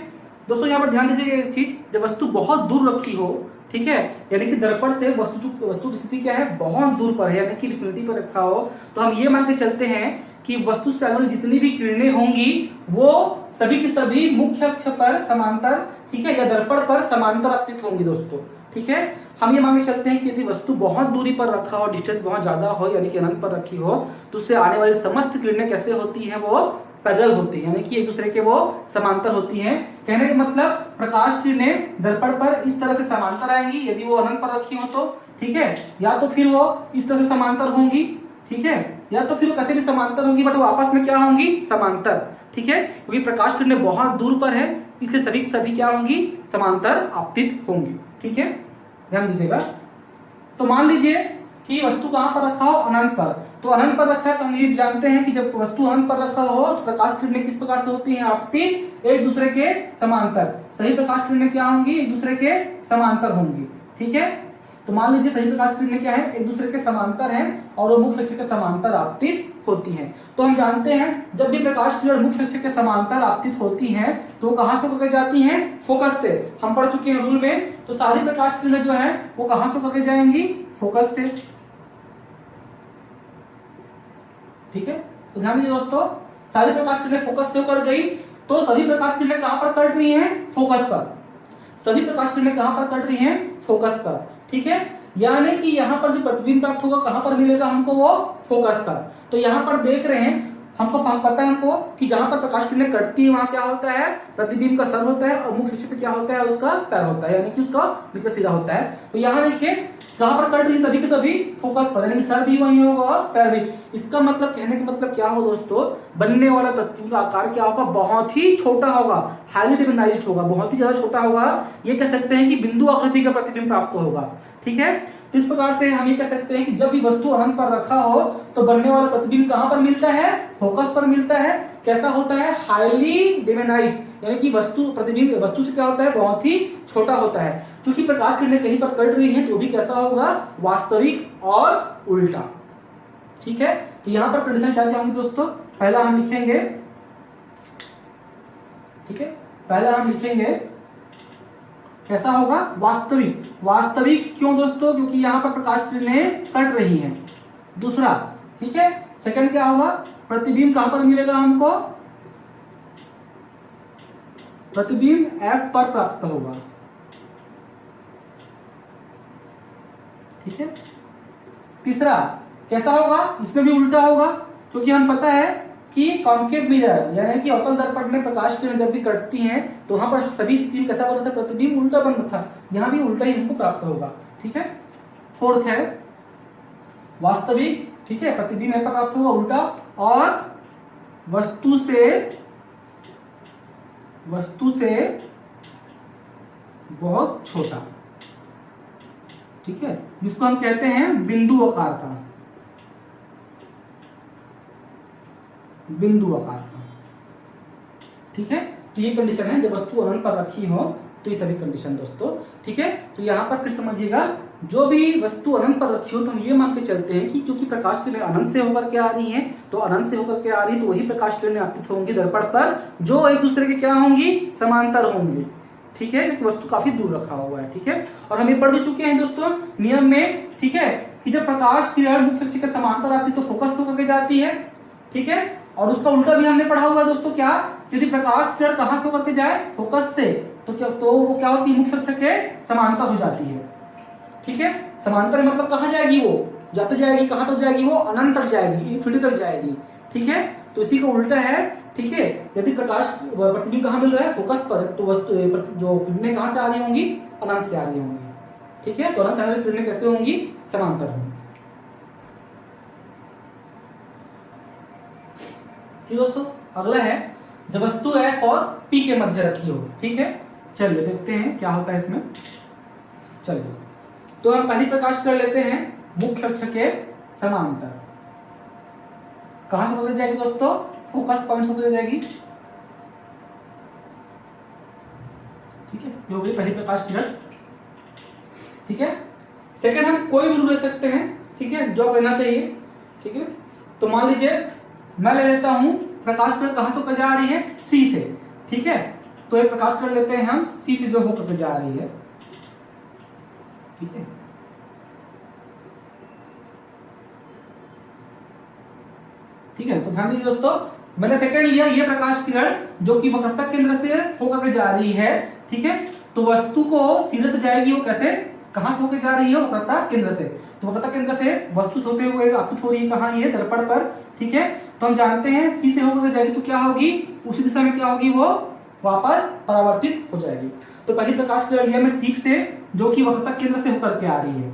दोस्तों। यहां पर ध्यान दीजिए एक चीज, जब वस्तु बहुत दूर रखी हो, ठीक है, यानी कि दर्पण से वस्तु की स्थिति क्या है, बहुत दूर पर है, यानी कि इन्फिनिटी पर रखा हो, तो हम ये मान के चलते हैं कि वस्तु से आने वाली जितनी भी किरणें होंगी वो सभी की सभी मुख्य अक्ष पर समांतर, ठीक है, या दर्पण पर समांतर आपतित होंगी दोस्तों, ठीक है। हम ये मान के चलते हैं कि यदि वस्तु बहुत दूरी पर रखा हो, डिस्टेंस बहुत ज्यादा हो, यानी कि अनंत पर रखी हो, तो उससे आने वाली समस्त किरणें कैसे होती हैं, वो पैरेलल होती है, यानी कि एक दूसरे के वो समांतर होती हैं। कहने का मतलब प्रकाश किरणें दर्पण पर इस तरह से समांतर आएंगी यदि वो अनंत पर रखी हो तो, ठीक है, या तो फिर वो इस तरह से समांतर होंगी, ठीक है, या तो फिर वो कैसे भी समांतर होंगी, बट वो आपस में क्या होंगी, समांतर, ठीक है, क्योंकि प्रकाश किरणें बहुत दूर पर है, इसलिए सभी क्या होंगी, समांतर आपतित होंगी, ठीक है, ध्यान दीजिएगा। तो मान लीजिए कि वस्तु कहां पर रखा हो, अनंत पर, तो अनंत पर रखा है तो हम ये जानते हैं कि जब वस्तु अनंत पर रखा हो तो प्रकाश किरणें किस प्रकार से होती हैं, आपतित, एक दूसरे के समांतर। सही प्रकाश किरणें क्या होंगी, एक दूसरे के समांतर होंगी, ठीक है। तो मान लीजिए सही प्रकाश किरणें क्या है, एक दूसरे के समांतर हैं और वो मुख्य अक्ष के समांतर आपतित होती हैं। तो हम जानते हैं जब भी प्रकाश किरण मुख्य अक्ष के समांतर आपतित होती हैं तो वो कहां से होकर जाती हैं, फोकस से। हम पढ़ चुके हैं रूल में, तो सारी प्रकाश किरणें जो है वो कहां से होकर जाएंगी, फोकस से, ठीक है। तो ध्यान दीजिए दोस्तों, सारी प्रकाश किरणें फोकस से होकर गई, तो सभी प्रकाश किरणें कहां पर कट रही हैं, फोकस पर। सभी प्रकाश किरणें कहां पर कट रही हैं, फोकस पर, ठीक है। यानी कि यहाँ पर जो प्रतिबिंब प्राप्त होगा कहां पर मिलेगा हमको, वो फोकस पर। तो यहाँ पर देख रहे हैं हमको पता है हमको कि जहां पर प्रकाश किरणें कटती है वहां क्या होता है, प्रतिबिंब का सर होता है और मुख्य अक्ष पे क्या होता है, उसका पैर होता है, यानी कि उसका बिल्कुल सीधा होता है। तो यहाँ देखिए कहां पर कट रही सभी के सभी, फोकस पर, यानी कि सर भी वही होगा और पैर भी। इसका मतलब, कहने का मतलब क्या हो दोस्तों, बनने वाला प्रतिबिंब का आकार क्या होगा, बहुत ही छोटा होगा, हाईली डिमिनाइज्ड होगा, बहुत ही ज्यादा छोटा होगा। ये कह सकते हैं कि बिंदु आकृति का प्रतिबिंब प्राप्त होगा, ठीक है। इस प्रकार से हम ये कह सकते हैं कि जब भी वस्तु अनंत पर रखा हो तो बनने वाला प्रतिबिंब कहां पर मिलता है, फोकस पर मिलता है। कैसा होता है, हाईली डिमिनाइज्ड, यानी कि प्रतिबिंब वस्तु से क्या होता है, बहुत ही छोटा होता है। क्योंकि प्रकाश किरणें कहीं पर कट रही हैं तो भी कैसा होगा, वास्तविक और उल्टा, ठीक है। तो यहां पर कंडीशन क्या क्या होंगी दोस्तों, पहला हम लिखेंगे, ठीक है, पहला हम लिखेंगे कैसा होगा, वास्तविक। वास्तविक क्यों दोस्तों, क्योंकि यहां पर प्रकाश किरणें कट रही हैं। दूसरा, ठीक है, सेकंड क्या होगा, प्रतिबिंब कहां पर मिलेगा हमको, प्रतिबिंब F पर प्राप्त होगा, ठीक है। तीसरा कैसा होगा, इसमें भी उल्टा होगा, क्योंकि हम पता है कि कॉन्केव मिरर यानी कि अवतल दर्पण में प्रकाश किरण जब भी कटती हैं तो वहां पर सभी स्थिति कैसा बना था, प्रतिबिंब उल्टा बन था, यहाँ भी उल्टा ही हमको प्राप्त होगा। ठीक है, फोर्थ है वास्तविक, ठीक है, प्रतिबिंब पर प्राप्त होगा उल्टा, और वस्तु से बहुत छोटा, ठीक है, जिसको हम कहते हैं बिंदु आकार का, ठीक है। तो ये कंडीशन है जब वस्तु अनंत पर रखी हो तो ये सभी कंडीशन दोस्तों, ठीक है। तो यहाँ पर फिर समझिएगा, जो भी वस्तु अनंत पर रखी हो तो हम ये मान के चलते हैं कि चूंकि प्रकाश किरणें अनंत से होकर के आ रही हैं, तो अनंत से होकर के आ रही तो वही प्रकाश किरणें आपतित होंगी दर्पण पर, जो एक दूसरे के क्या होंगी, समांतर होंगी, ठीक है, क्योंकि वस्तु काफी दूर रखा हुआ है, ठीक है। और हम ये पढ़ भी चुके हैं दोस्तों नियम में, ठीक है, कि जब प्रकाश किरण मुख्य अक्ष के समांतर आती तो फोकस होकर के जाती है, ठीक है, और उसका उल्टा भी हमने पढ़ा हुआ है दोस्तों, क्या, यदि प्रकाश किरण कहां से होकर के जाए, फोकस से, तो क्या, तो वो क्या होती है, मुख्य अक्ष के समांतर हो जाती है, ठीक है। समांतर मतलब कहां जाएगी, वो जाते जाएगी, कहां तक जाएगी, वो अनंत तक जाएगी, इन्फिनिटी तक जाएगी, ठीक है। तो इसी का उल्टा है, ठीक है, यदि प्रकाश प्रतिबिंब कहां मिल रहा है, फोकस पर, तो वस्तु जो किरणें कहां से आ रही होंगी, अनंत से आ रही होंगी, ठीक है। तो अनंत से आ रही किरणें कैसे होंगी, समांतर होंगी। ठीक दोस्तों, अगला है जब वस्तु F और P के मध्य रखी हो, ठीक है। चलिए देखते हैं क्या होता है इसमें। चलिए, तो हम पहली प्रकाश कर लेते हैं मुख्य अक्ष के समांतर। कहां से होकर जाएगी दोस्तों, फोकस पॉइंट होकर जाएगी, ठीक है, ये हो गई पहली प्रकाश किरण, ठीक है। सेकंड हम कोई भी रूल ले सकते हैं, ठीक है, जो लेना चाहिए, ठीक है। तो मान लीजिए मैं ले लेता हूं प्रकाश किरण कहां से होकर जा रही है, सी से, ठीक है। तो एक प्रकाश कर लेते हैं हम सी से जो होकर जा रही है, ठीक है। ठीक है, तो ध्यान दीजिए दोस्तों, मैंने सेकंड लिया ये प्रकाश किरण जो कि वक्रता केंद्र से होकर जा रही है, ठीक है। तो वस्तु को सीधे से जाएगी, वो कैसे, कहां से होकर जा रही है, वक्रता केंद्र से। तो वक्रता केंद्र से वस्तु से होते हुए आपतित हो रही है कहां, ये दर्पण पर, ठीक है। तो हम जानते हैं सी से होकर जाएगी तो क्या होगी, उसी दिशा में क्या होगी, वो वापस परावर्तित हो जाएगी। तो पहली प्रकाश किरण लिया मैं टिप से जो कि वक्रता केंद्र से होकर के आ रही है,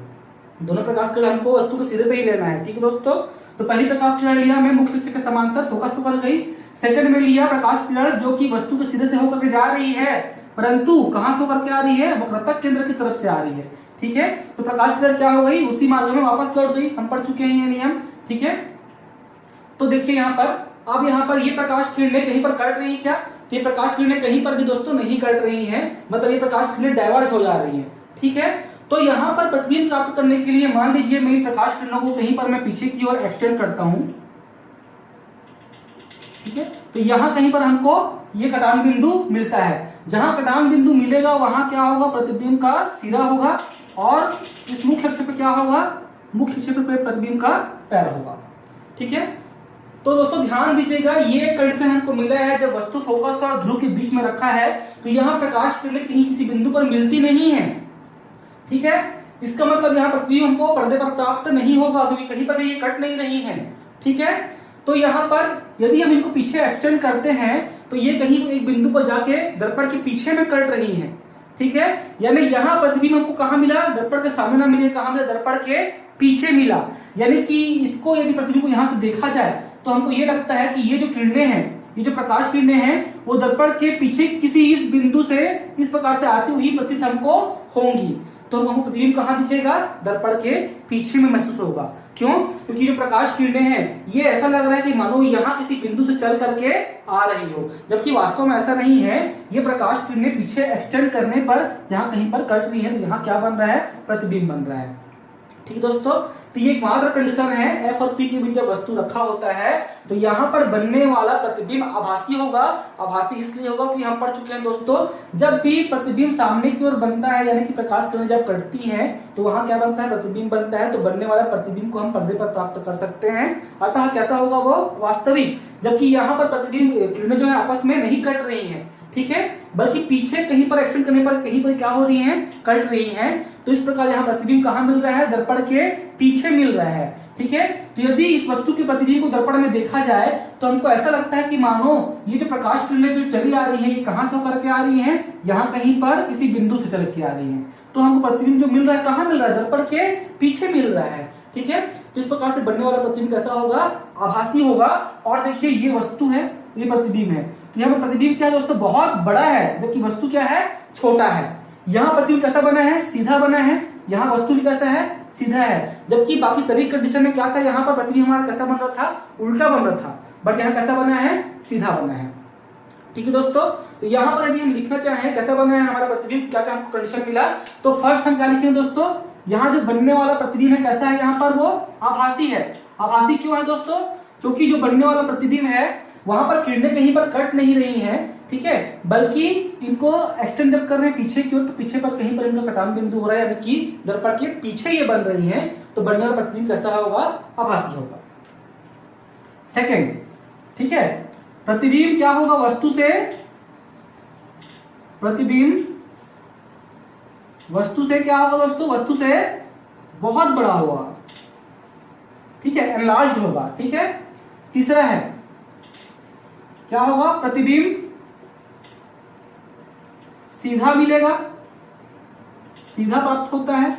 दोनों प्रकाश किरण हमको वस्तु को सीधे से ही लेना है, ठीक है दोस्तों। तो पहली प्रकाश किरण लिया मैं मुख्य अक्ष के समांतर, फोकस होकर गई। सेकंड में लिया प्रकाश किरण जो कि वस्तु के सीधे से होकर के जा रही है, परंतु कहां से होकर के आ रही है, वक्रता केंद्र की तरफ से आ रही है, ठीक है। तो प्रकाश किरण क्या हो गई, उसी मार्ग में वापस लौट गई, हम पढ़ चुके हैं ये नियम, ठीक है। तो देखिए यहाँ पर, अब यहाँ पर ये प्रकाश किरणें कहीं पर कट रही है क्या, तो ये प्रकाश किरणें कहीं पर भी दोस्तों नहीं कट रही हैं, मतलब ये प्रकाश किरणें डाइवर्ट हो जा रही हैं, ठीक है। तो यहाँ पर प्रतिबिंब प्राप्त करने के लिए मान लीजिए मेरी प्रकाश किरणों को कहीं पर मैं पीछे की ओर एक्सटेंड करता हूं, ठीक है। तो यहाँ कहीं पर हमको ये कटान बिंदु मिलता है, जहां कटान बिंदु मिलेगा वहां क्या होगा, प्रतिबिंब का सिरा होगा, और इस मुख्य अक्ष पे क्या होगा, मुख्य अक्ष पे प्रतिबिंब का पैर होगा, ठीक है। तो दोस्तों ध्यान दीजिएगा, ये कंडीशन हमको मिला है जब वस्तु फोकस और ध्रुव के बीच में रखा है, तो यहाँ प्रकाश किरणें कहीं किसी बिंदु पर मिलती नहीं है, ठीक है। इसका मतलब यहाँ प्रतिबिंब हमको पर्दे पर प्राप्त नहीं होगा, क्योंकि कहीं पर भी ये कट नहीं रही है, ठीक है। तो यहाँ पर यदि हम इनको पीछे एक्सटेंड करते हैं तो ये कहीं एक बिंदु पर जाके दर्पण के पीछे में कट रही है, ठीक है। यानी यहाँ प्रतिबिंब हमको कहाँ मिला, दर्पण के सामने ना मिले, कहाँ मिला, दर्पण के पीछे मिला। यानी कि इसको यदि प्रतिबिंब को यहाँ से देखा जाए तो हमको ये लगता है कि ये जो किरणें हैं, ये जो प्रकाश किरणें हैं, वो दर्पण के पीछे किसी इस बिंदु से इस प्रकार से आती हुई प्रतीत हमको होंगी। तो हमको प्रतिबिंब कहाँ दिखेगा, दर्पण के पीछे में महसूस होगा। क्यों, क्योंकि जो प्रकाश किरणें हैं ये ऐसा लग रहा है कि मानो यहाँ किसी बिंदु से चल करके आ रही हो, जबकि वास्तव में ऐसा नहीं है। ये प्रकाश किरणें पीछे एक्सटेंड करने पर यहाँ कहीं पर कट रही है, तो यहाँ क्या बन रहा है, प्रतिबिंब बन रहा है, ठीक है दोस्तों। तो ये एकमात्र कंडीशन है, एफ और पी के बीच जब वस्तु रखा होता है तो यहाँ पर बनने वाला प्रतिबिंब आभासी होगा। आभासी इसलिए होगा कि हम पढ़ चुके हैं दोस्तों, जब भी प्रतिबिंब सामने की ओर बनता है, यानी कि प्रकाश किरण जब कटती है तो वहां क्या बनता है, प्रतिबिंब बनता है। तो बनने वाला प्रतिबिंब को हम पर्दे पर प्राप्त कर सकते हैं। अतः कैसा होगा, वो वास्तविक। जबकि यहाँ पर प्रतिबिंब किरणें जो है आपस में नहीं कट रही है, ठीक है, बल्कि पीछे कहीं पर एक्सटेंड करने पर कहीं पर क्या हो रही हैं, कट रही हैं। तो इस प्रकार यहाँ प्रतिबिंब कहाँ मिल रहा है, दर्पण के पीछे मिल रहा है, ठीक है। तो यदि इस वस्तु के प्रतिबिंब को दर्पण में देखा जाए तो हमको ऐसा लगता है कि मानो ये जो प्रकाश किरणें जो चली आ रही है ये कहां से होकर के आ रही है, यहाँ कहीं पर किसी बिंदु से चल के आ रही है। तो हमको प्रतिबिंब जो मिल रहा है कहाँ मिल रहा है, दर्पण के पीछे मिल रहा है। ठीक है, तो इस प्रकार से बनने वाला प्रतिबिंब कैसा होगा, आभासी होगा। और देखिए ये वस्तु है, ये प्रतिबिंब है, तो यहाँ पर प्रतिबिंब क्या है दोस्तों, बहुत बड़ा है, जबकि वस्तु क्या है, छोटा है। यहाँ प्रतिबिंब कैसा बना है, सीधा बना है, यहाँ वस्तु भी कैसा है, सीधा है। जबकि बाकी सभी कंडीशन में क्या था, यहाँ पर प्रतिबिंब हमारा कैसा बन रहा था, उल्टा बन रहा था, बट यहाँ कैसा बना है, सीधा बना है। ठीक है दोस्तों, तो यहाँ पर यदि हम लिखना चाहें कैसा बना है हमारा प्रतिबिंब, क्या क्या हमको कंडीशन मिला, तो फर्स्ट हम क्या लिखेंगे दोस्तों, यहाँ जो बनने वाला प्रतिबिंब है कैसा है, यहाँ पर वो आभासी है। आभासी क्यों है दोस्तों, क्योंकि जो बनने वाला प्रतिबिंब है वहां पर किरणें कहीं पर कट नहीं रही हैं, ठीक है, बल्कि इनको एक्सटेंड जब कर रहे हैं पीछे की ओर, तो पीछे पर कहीं पर इनका कटान बिंदु हो रहा है, यानी कि दर्पण के पीछे ये बन रही हैं, तो बनने वाला प्रतिबिंब कैसा होगा, आभासी होगा। सेकेंड, ठीक है, प्रतिबिंब क्या होगा, वस्तु से, प्रतिबिंब वस्तु से क्या होगा दोस्तों, वस्तु से बहुत बड़ा होगा, ठीक है, एनलार्ज्ड होगा। ठीक है, तीसरा है क्या होगा, प्रतिबिंब सीधा मिलेगा, सीधा प्राप्त होता है।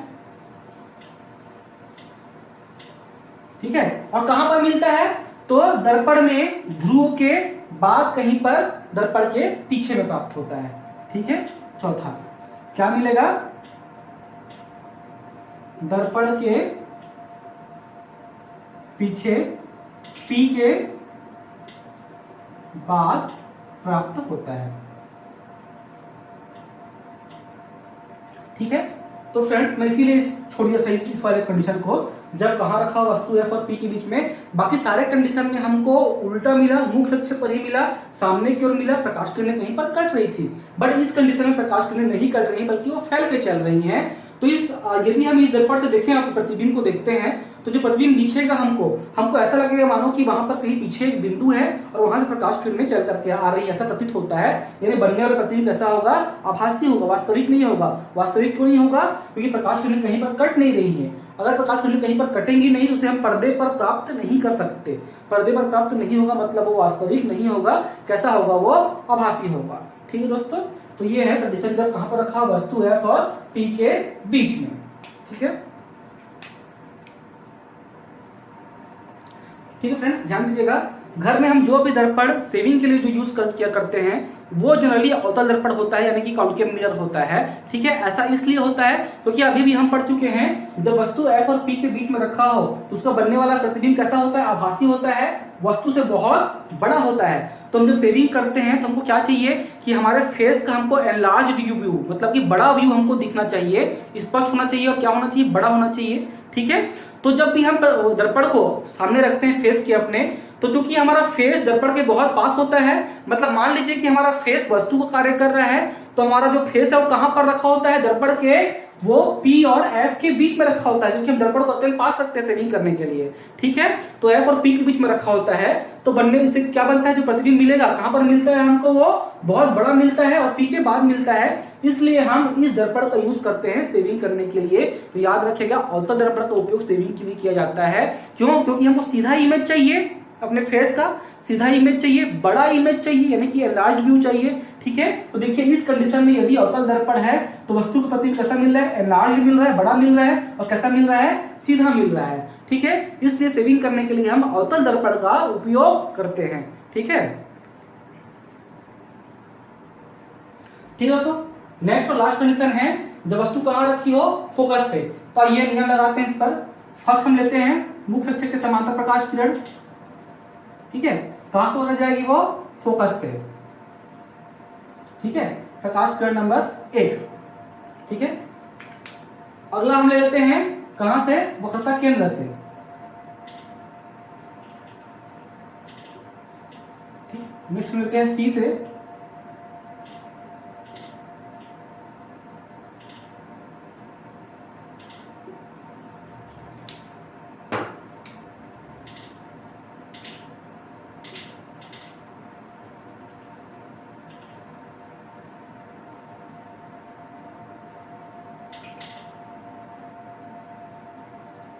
ठीक है, और कहां पर मिलता है, तो दर्पण में ध्रुव के बाद कहीं पर दर्पण के पीछे में प्राप्त होता है। ठीक है, चौथा क्या मिलेगा, दर्पण के पीछे पी के बाद प्राप्त होता है। ठीक है, तो फ्रेंड्स मैं इसीलिए छोड़ दिया था इस वाले कंडीशन को, जब कहां रखा वस्तु एफ और पी के बीच में। बाकी सारे कंडीशन में हमको उल्टा मिला, मुख्य अक्ष पर ही मिला, सामने की ओर मिला, प्रकाश किरणें कहीं पर कट रही थी, बट इस कंडीशन में प्रकाश किरणें नहीं कट रही बल्कि वो फैल के चल रही हैं। तो इस यदि हम इस दर्पण से देखें, आपको प्रतिबिंब को देखते हैं, तो जो प्रतिबिंब दिखेगा हमको ऐसा लगेगा मानो कि वहां पर कहीं पीछे एक बिंदु है और वहां से प्रकाश किरणें चल करके आ रही है, ऐसा प्रतीत होता है। यानी बनने वाला प्रतिबिंब कैसा होगा, आभासी होगा, वास्तविक नहीं होगा। वास्तविक क्यों नहीं होगा, क्योंकि प्रकाश किरणें कहीं पर कट नहीं रही है। अगर प्रकाश किरणें कहीं पर कटेंगी नहीं तो उसे हम पर्दे पर प्राप्त नहीं कर सकते। पर्दे पर प्राप्त नहीं होगा मतलब वो वास्तविक नहीं होगा, कैसा होगा, वो आभासी होगा। ठीक है दोस्तों, तो ये है कंडीशन जब कहां पर रखा, वस्तु एफ और पी के बीच में। ठीक है, ठीक है फ्रेंड्स, ध्यान दीजिएगा, घर में हम जो भी दर्पण सेविंग के लिए जो यूज किया करते हैं वो जनरली अवतल दर्पण होता है, यानी कि कॉन्केव मिरर होता है। ठीक है, ऐसा इसलिए होता है क्योंकि अभी भी हम पढ़ चुके हैं, जब वस्तु एफ और पी के बीच में रखा हो तो उसका बनने वाला प्रतिबिंब कैसा होता है, आभासी होता है, वस्तु से बहुत बड़ा होता है। तो हम जब सेविंग करते हैं तो हमको क्या चाहिए कि हमारे फेस का हमको एनलार्ज्ड व्यू, मतलब कि बड़ा व्यू हमको दिखना चाहिए, स्पष्ट होना चाहिए, और क्या होना चाहिए, बड़ा होना चाहिए। ठीक है, तो जब भी हम दर्पण को सामने रखते हैं फेस के अपने, तो चूंकि हमारा फेस दर्पण के बहुत पास होता है, मतलब मान लीजिए कि हमारा फेस वस्तु को कार्य कर रहा है, तो हमारा जो फेस है वो कहां पर रखा होता है, दर्पण के वो P और F के बीच में रखा होता है, क्योंकि हम दर्पण को अत्यंत पास रखते हैं सेविंग करने के लिए। ठीक है, तो F और P के बीच में रखा होता है, तो बनने से क्या बनता है, जो प्रतिबिंब मिलेगा कहां पर मिलता है हमको, वो बहुत बड़ा मिलता है और P के बाद मिलता है। इसलिए हम इस दर्पण का यूज करते हैं सेविंग करने के लिए। तो याद रखिएगा, अवतल दर्पण का उपयोग सेविंग के लिए किया जाता है। क्यों, क्योंकि हमको सीधा इमेज चाहिए, अपने फेस का सीधा इमेज चाहिए, बड़ा इमेज चाहिए, यानी कि लार्ज व्यू चाहिए। ठीक है, तो देखिए इस कंडीशन में यदि अवतल दर्पण है तो वस्तु का प्रतिबिंब कैसा मिल रहा है, लार्ज मिल रहा है, बड़ा मिल रहा है, और कैसा मिल रहा है, सीधा मिल रहा है। ठीक है, इसलिए सेविंग करने के लिए हम अवतल दर्पण का उपयोग करते हैं। ठीक है, ठीक है दोस्तों, नेक्स्ट और लास्ट कंडीशन है, जब वस्तु कहां रखी हो, फोकस पे। तो ये नियम लगाते हैं इस पर। फर्स्ट हम लेते हैं मुख्य अक्ष के समांतर प्रकाश किरण। ठीक है, कहां से होकर जाएगी वो, फोकस पे। ठीक है, प्रकाश किरण नंबर 1। ठीक है, अगला हम ले लेते हैं कहां से, वक्रता केंद्र से। नेक्स्ट लेते हैं सी से।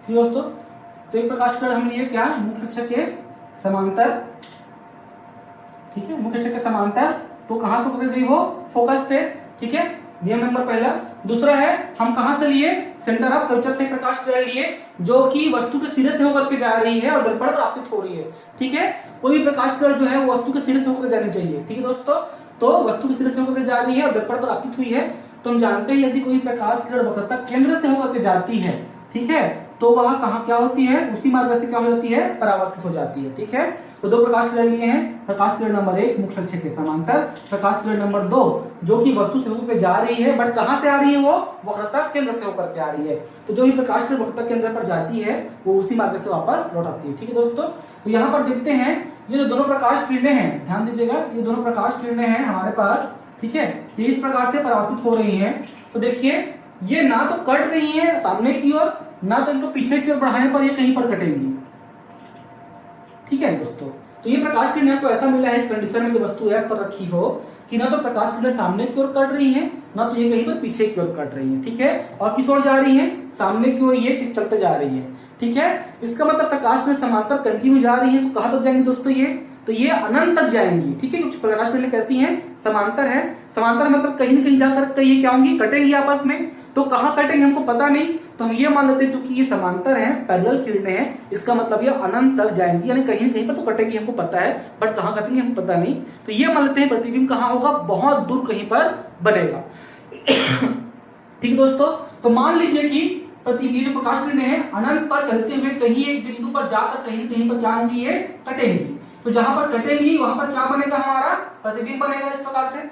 दोस्तों तो एक प्रकाश किरण हम लिए क्या, मुख्य अक्ष के समांतर, ठीक है, मुख्य अक्ष के समांतर। तो कहां से पकड़ गई वो, फोकस से, ठीक है, नियम नंबर पहला। दूसरा है हम कहां से लिए, सेंटर ऑफ कर्वेचर से प्रकाश किरण लिए, जो कि वस्तु के सिरे से होकर के जा रही है और दर्पण पर आपतित हो रही है, ठीक है। कोई भी प्रकाश किरण जो है वो वस्तु के सिरे से होकर जानी चाहिए, ठीक है दोस्तों। तो वस्तु के सिरे से होकर जा रही है और दर्पण पर आपतित हुई है, तो हम जानते हैं यदि कोई प्रकाश किरण वक्रता केंद्र से होकर के जाती है, ठीक है, तो वह कहां क्या होती है, उसी मार्ग से क्या हो जाती है, परावर्तित हो जाती है, ठीक है। तो दो प्रकाश किरण लिए हैं, प्रकाश किरण नंबर 1 मुख्य अक्ष के समांतर, प्रकाश किरण नंबर 2 जो कि वस्तु से होकर जा रही है, बट कहां से आ रही है, वो वक्रता केंद्र से होकर के आ रही है। तो जो भी प्रकाश किरण वक्रता केंद्र पर जाती है वो उसी मार्ग से वापस लौट आती है, ठीक है दोस्तों। तो यहाँ पर देखते हैं ये जो दोनों प्रकाश किरणें हैं, ध्यान दीजिएगा, ये दोनों प्रकाश किरणें हैं हमारे पास, ठीक है, ये इस प्रकार से परावर्तित हो रही हैं। तो देखिए ये ना तो कट रही है सामने की ओर, ना तो इनको पीछे की ओर बढ़ाने पर ये कहीं पर कटेंगी, ठीक है दोस्तों। तो ये प्रकाश किरण आपको ऐसा मिला है इस कंडीशन में जो वस्तु है पर रखी हो कि ना तो प्रकाश किरण सामने की ओर कट रही है, ना तो ये कहीं पर पीछे की ओर कट रही है, ठीक है। और किस ओर जा रही है, सामने की ओर ये चलते जा रही है, ठीक है। इसका मतलब प्रकाश किरण समांतर कंटिन्यू जा रही है, तो कहां तक जाएंगे दोस्तों, ये तो ये अनंत तक जाएंगी, ठीक है। कुछ प्रकाश किरणें कैसी हैं, समांतर है, समांतर मतलब कहीं न कहीं जाकर ये क्या होंगी, कटेंगी आपस में। तो कहां कटेंगे हमको पता नहीं, तो हम ये मान लेते हैं क्योंकि ये समांतर है, पैरेलल किरणें हैं, इसका मतलब ये अनंत तक जाएंगी, यानी कहीं न कहीं पर तो कटेंगी हमको पता है, बट कहां कटेंगे हमको पता नहीं। तो ये मान लेते हैं प्रतिबिंब कहां होगा, बहुत दूर कहीं पर बनेगा, ठीक है दोस्तों। तो मान लीजिए कि प्रतिबिंब जो प्रकाश किरणें हैं अनंत पर चलते हुए कहीं एक बिंदु पर जाकर कहीं कहीं पर क्या होंगी, ये कटेंगी। तो जहां पर कटेंगी वहां पर क्या बनेगा, हमारा प्रतिबिंब बनेगा इस प्रकार से।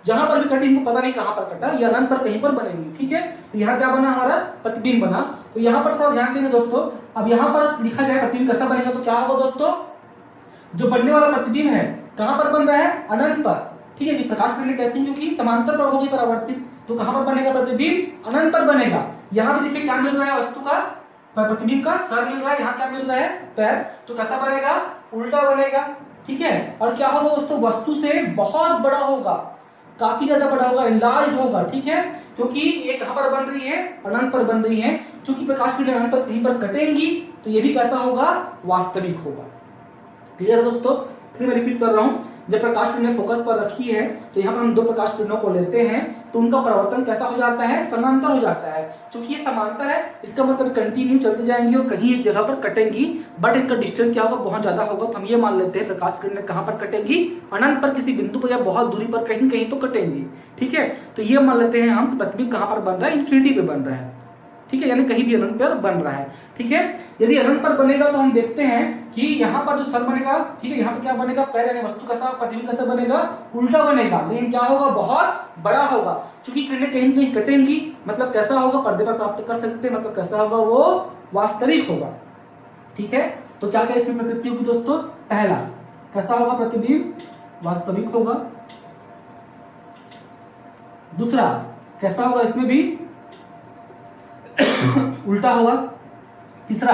जहां पर भी कटी इनको पता नहीं कहां पर कटा, ये अनंत पर कहीं पर बनेगी, ठीक है। तो यहाँ क्या बना, हमारा प्रतिबिंब बना। तो यहाँ पर थोड़ा ध्यान देंगे दोस्तों, अब यहाँ पर लिखा जाए प्रतिबिंब कैसा बनेगा, तो क्या होगा दोस्तों, जो बनने वाला प्रतिबिंब है कहां पर बन रहा है, अनंत पर, ठीक है। प्रकाश किरणें कैसी, क्योंकि समांतर पर होगी परावर्तित, तो कहां पर बनेगा प्रतिबिंब, अनंत पर बनेगा। यहाँ भी देखिए क्या मिल रहा है, वस्तु का प्रतिबिंब का सर मिल रहा है, यहाँ क्या मिल रहा है, पैर। तो कैसा बनेगा, उल्टा बनेगा, ठीक है। और क्या होगा दोस्तों, वस्तु से बहुत बड़ा होगा, काफी ज्यादा बड़ा होगा, इनलार्ज होगा, ठीक है। क्योंकि ये कहां पर बन रही है, अनंत पर बन रही है। क्योंकि प्रकाश किरणें अनंत पर कहीं पर कटेंगी, तो ये भी कैसा होगा, वास्तविक होगा। क्लियर है दोस्तों। फिर मैं रिपीट कर रहा हूं, जब प्रकाश किरणें फोकस पर रखी है तो यहाँ पर हम दो प्रकाश किरणों को लेते हैं, तो उनका परावर्तन कैसा हो जाता है, समांतर हो जाता है। क्योंकि ये समांतर है, इसका मतलब कंटिन्यू चलते जाएंगी और कहीं एक जगह पर कटेंगी, बट इनका डिस्टेंस क्या होगा, बहुत ज्यादा होगा। तो हम ये मान लेते हैं प्रकाश किरणें कहां पर कटेंगी, अनंत पर किसी बिंदु पर या बहुत दूरी पर कहीं कहीं तो कटेंगी, ठीक है। तो ये मान लेते हैं हम प्रतिबिंब कहां पर बन रहा है, इन्फिनिटी पे बन रहा है, ठीक है, यानी कहीं भी अनंत पर बन रहा है, ठीक है। यदि अनंत पर बनेगा तो हम देखते हैं कि यहाँ पर जो सर बनेगा, ठीक है, यहाँ पर क्या बनेगा, पैर, यानी वस्तु कैसा, प्रतिबिंब कैसा बनेगा, उल्टा बनेगा, लेकिन क्या होगा, बहुत बड़ा होगा। क्योंकि किरणें कहीं कहीं कटेंगी, मतलब कैसा होगा, पर्दे पर प्राप्त कर सकते हैं, मतलब कैसा होगा, वो वास्तविक होगा, ठीक है। तो क्या क्या इसमें प्रकृति होगी दोस्तों, पहला कैसा होगा, प्रतिबिंब वास्तविक होगा। दूसरा कैसा होगा, इसमें भी उल्टा होगा। तीसरा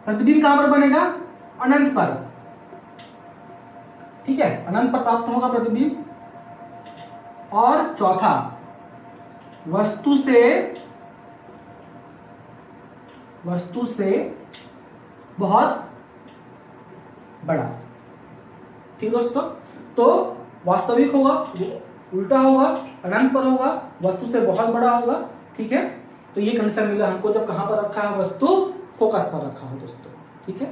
प्रतिबिंब कहां पर बनेगा, अनंत पर, ठीक है, अनंत पर प्राप्त होगा प्रतिबिंब। और चौथा वस्तु से बहुत बड़ा, ठीक दोस्तों। तो वास्तविक होगा, उल्टा होगा, अनंत पर होगा, वस्तु से बहुत बड़ा होगा, ठीक है। तो ये कंडीशन मिला हमको जब कहां पर रखा है, वस्तु फोकस पर रखा हो दोस्तों, ठीक है।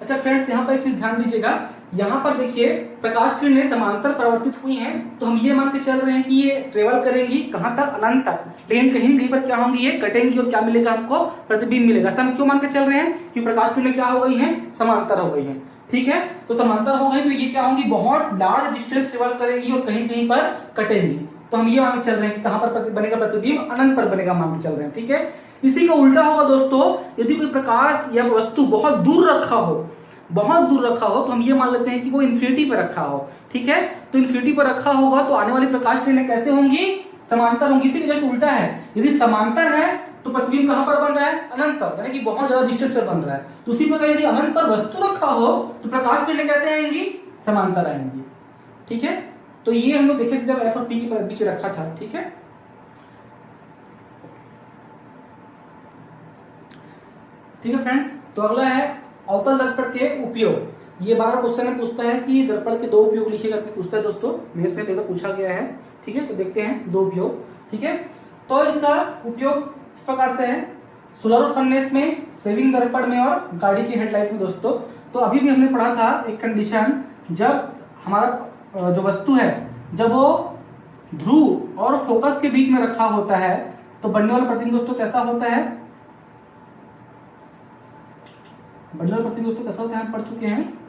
अच्छा फ्रेंड्स, यहाँ पर एक चीज ध्यान दीजिएगा, यहाँ पर देखिए प्रकाश किरणें समांतर परावर्तित हुई हैं, तो हम ये मान के चल रहे हैं कि ये ट्रेवल करेंगी कहां तक, अनंत तक, लेकिन कहीं कहीं पर क्या होंगी, ये कटेंगी और क्या मिलेगा हमको, प्रतिबिंब मिलेगा। ऐसा हम क्यों मान के चल रहे हैं, कि प्रकाश किरणें क्या हो गई हैं, समांतर हो गई हैं, ठीक है। तो समांतर हो गई तो ये क्या होंगी, बहुत लार्ज डिस्टेंस ट्रेवल करेंगी और कहीं कहीं पर कटेंगी। तो हम ये मान के चल रहे हैं कि कहां पर बनेगा प्रतिबिंब, अनंत पर बनेगा मान के चल रहे हैं, ठीक है। इसी का उल्टा होगा दोस्तों, यदि कोई प्रकाश या वस्तु बहुत दूर रखा हो, बहुत दूर रखा हो, तो हम ये मान लेते हैं कि वो इन्फिनिटी पर रखा हो, ठीक है। तो इन्फिनिटी पर रखा होगा तो आने वाली प्रकाश किरणें कैसे होंगी, समांतर होंगी। इसी वजह से उल्टा है, यदि समांतर है तो प्रतिबिंब कहां पर बन रहा है, अनंत पर, यानी कि बहुत ज्यादा डिस्टेंस पर बन रहा है। तो उसी प्रकार यदि अनंत पर वस्तु रखा हो तो प्रकाश किरणें कैसे आएंगी, समांतर आएंगी, ठीक है। तो ये हम लोग देखे थे जब एफ और पी के बीच रखा था, ठीक है। ठीक है फ्रेंड्स, तो अगला है अवतल दर्पण के उपयोग। ये बार क्वेश्चन में पूछता है कि दर्पण के 2 उपयोग लिखिए करके पूछता है दोस्तों, मेंस में लेकर पूछा गया है। ठीक है, तो देखते हैं 2 उपयोग। ठीक है, तो इसका उपयोग इस प्रकार से है, सोलर फर्नेस में, सेविंग दर्पण में और गाड़ी की हेडलाइट में दोस्तों। तो अभी भी हमने पढ़ा था एक कंडीशन, जब हमारा जो वस्तु है जब वो ध्रुव और फोकस के बीच में रखा होता है तो बनने वाला प्रतिबिंब दोस्तों कैसा होता है, बनने वाला प्रतिबिंब दोस्तों कैसा होता है हम पढ़ चुके हैं।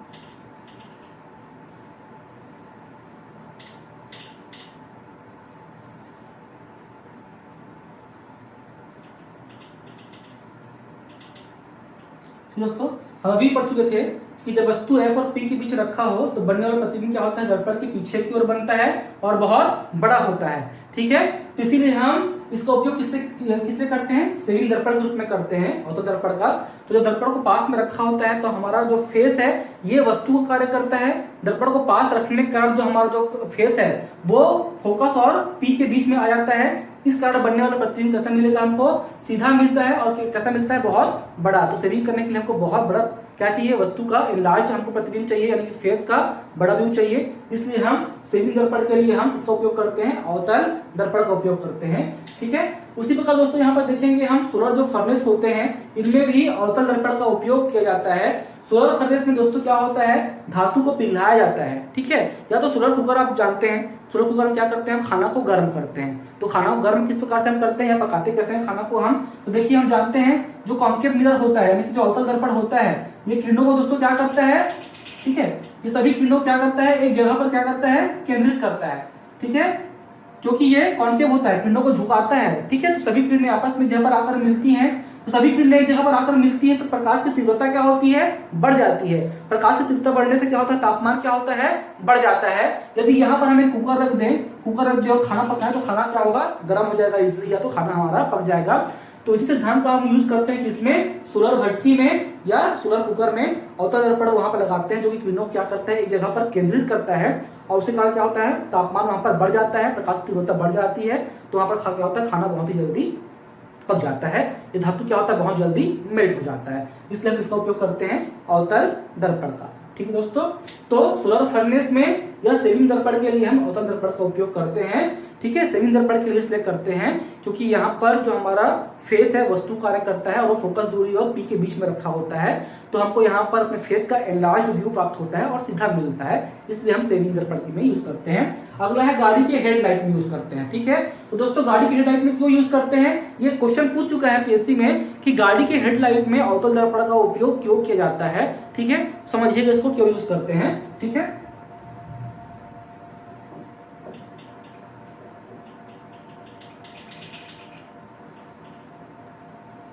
दोस्तों हम अभी पढ़ चुके थे कि जब वस्तु F और P के बीच रखा हो तो बनने वाला प्रतिबिंब क्या होता है, दर्पण के पीछे की ओर बनता है और बहुत बड़ा होता है। ठीक है, तो इसीलिए हम इसका उपयोग किससे करते हैं, सेविंग दर्पण के रूप में करते हैं अवतल दर्पण का। तो जब दर्पण को पास में रखा होता है तो हमारा जो फेस है ये वस्तु का कार्य करता है। दर्पण को पास रखने के कारण जो हमारा जो फेस है वो फोकस और P के बीच में आ जाता है। इस कारण बनने वाला प्रतिबिंब कैसा मिलेगा, हमको सीधा मिलता है और कैसा मिलता है, बहुत बड़ा। तो सेविंग करने के लिए हमको बहुत बड़ा क्या चाहिए, वस्तु का लार्ज हमको प्रतिबिंब चाहिए, यानी कि फेस का बड़ा व्यू चाहिए। इसलिए हम सेविंग दर्पण के लिए हम इसका उपयोग करते हैं, अवतल दर्पण का उपयोग करते हैं। ठीक है, उसी प्रकार दोस्तों यहाँ पर देखेंगे हम सोलर जो फर्नेस होते हैं इनमें भी अवतल दर्पण का उपयोग किया जाता है। सोलर फर्नेस में दोस्तों क्या होता है, धातु को पिघलाया जाता है। ठीक है, या तो सोलर कुकर आप जानते हैं, सोलर कुकर में क्या करते हैं, हम खाना को गर्म करते हैं। तो खाना को गर्म किस प्रकार से हम करते हैं या पकाते कैसे हैं खाना को हम, तो देखिए हम जानते हैं जो कॉन्केव मिरर होता है यानी कि जो अवतल दर्पण होता है ये किरणों को दोस्तों क्या करता है, ठीक है, ये सभी किरणों क्या करता है, एक जगह पर क्या करता है, केंद्रित करता है। ठीक है, क्योंकि ये कॉन्केव होता है, किरणों को झुकाता है। ठीक है, तो सभी किरणें आपस में जब आकर मिलती हैं तो सभी किरणें एक जगह पर आकर मिलती है तो प्रकाश की तीव्रता क्या होती है, बढ़ जाती है। प्रकाश की तीव्रता बढ़ने से क्या होता है, तापमान क्या होता है, बढ़ जाता है। यदि यहाँ पर हमें कुकर रख दें, कुकर रख दें और खाना पकाएं तो खाना क्या होगा, गर्म हो जाएगा इसलिए, या तो खाना हमारा पक जाएगा। तो इसी सिद्धांत का हम यूज करते हैं किसमें, सोलर भट्टी में या सोलर कुकर में अवतल दर्पण वहां पर लगाते हैं जो कि किरणों क्या करता है, एक जगह पर केंद्रित करता है और उसके कारण क्या होता है, तापमान वहां पर बढ़ जाता है, प्रकाश की तीव्रता बढ़ जाती है। तो वहां पर क्या होता है, खाना बहुत ही जल्दी पक जाता है, ये धातु क्या होता है, बहुत जल्दी मेल्ट हो जाता है। इसलिए हम इसका उपयोग करते हैं अवतल दर्पण का। ठीक है दोस्तों, तो सोलर फर्नेस में या सेविंग दर्पण के लिए हम अवतल दर्पण का उपयोग करते हैं। ठीक है, सेविंग दर्पण के लिए इसलिए करते हैं क्योंकि यहाँ पर जो हमारा फेस है वस्तु कार्य करता है और वो फोकस दूरी और P के बीच में रखा होता है, तो हमको यहाँ पर अपने फेस का एनलार्ज्ड व्यू प्राप्त होता है और सीधा मिलता है, इसलिए हम सेविंग दर्पण में यूज करते हैं। अगला है गाड़ी के हेडलाइट में यूज करते हैं। ठीक है, तो दोस्तों गाड़ी के हेडलाइट में क्यों यूज करते हैं, ये क्वेश्चन पूछ चुका है पीएससी में कि गाड़ी के हेडलाइट में अवतल दर्पण का उपयोग क्यों किया जाता है। ठीक है, समझिएगा इसको क्यों यूज करते हैं। ठीक है,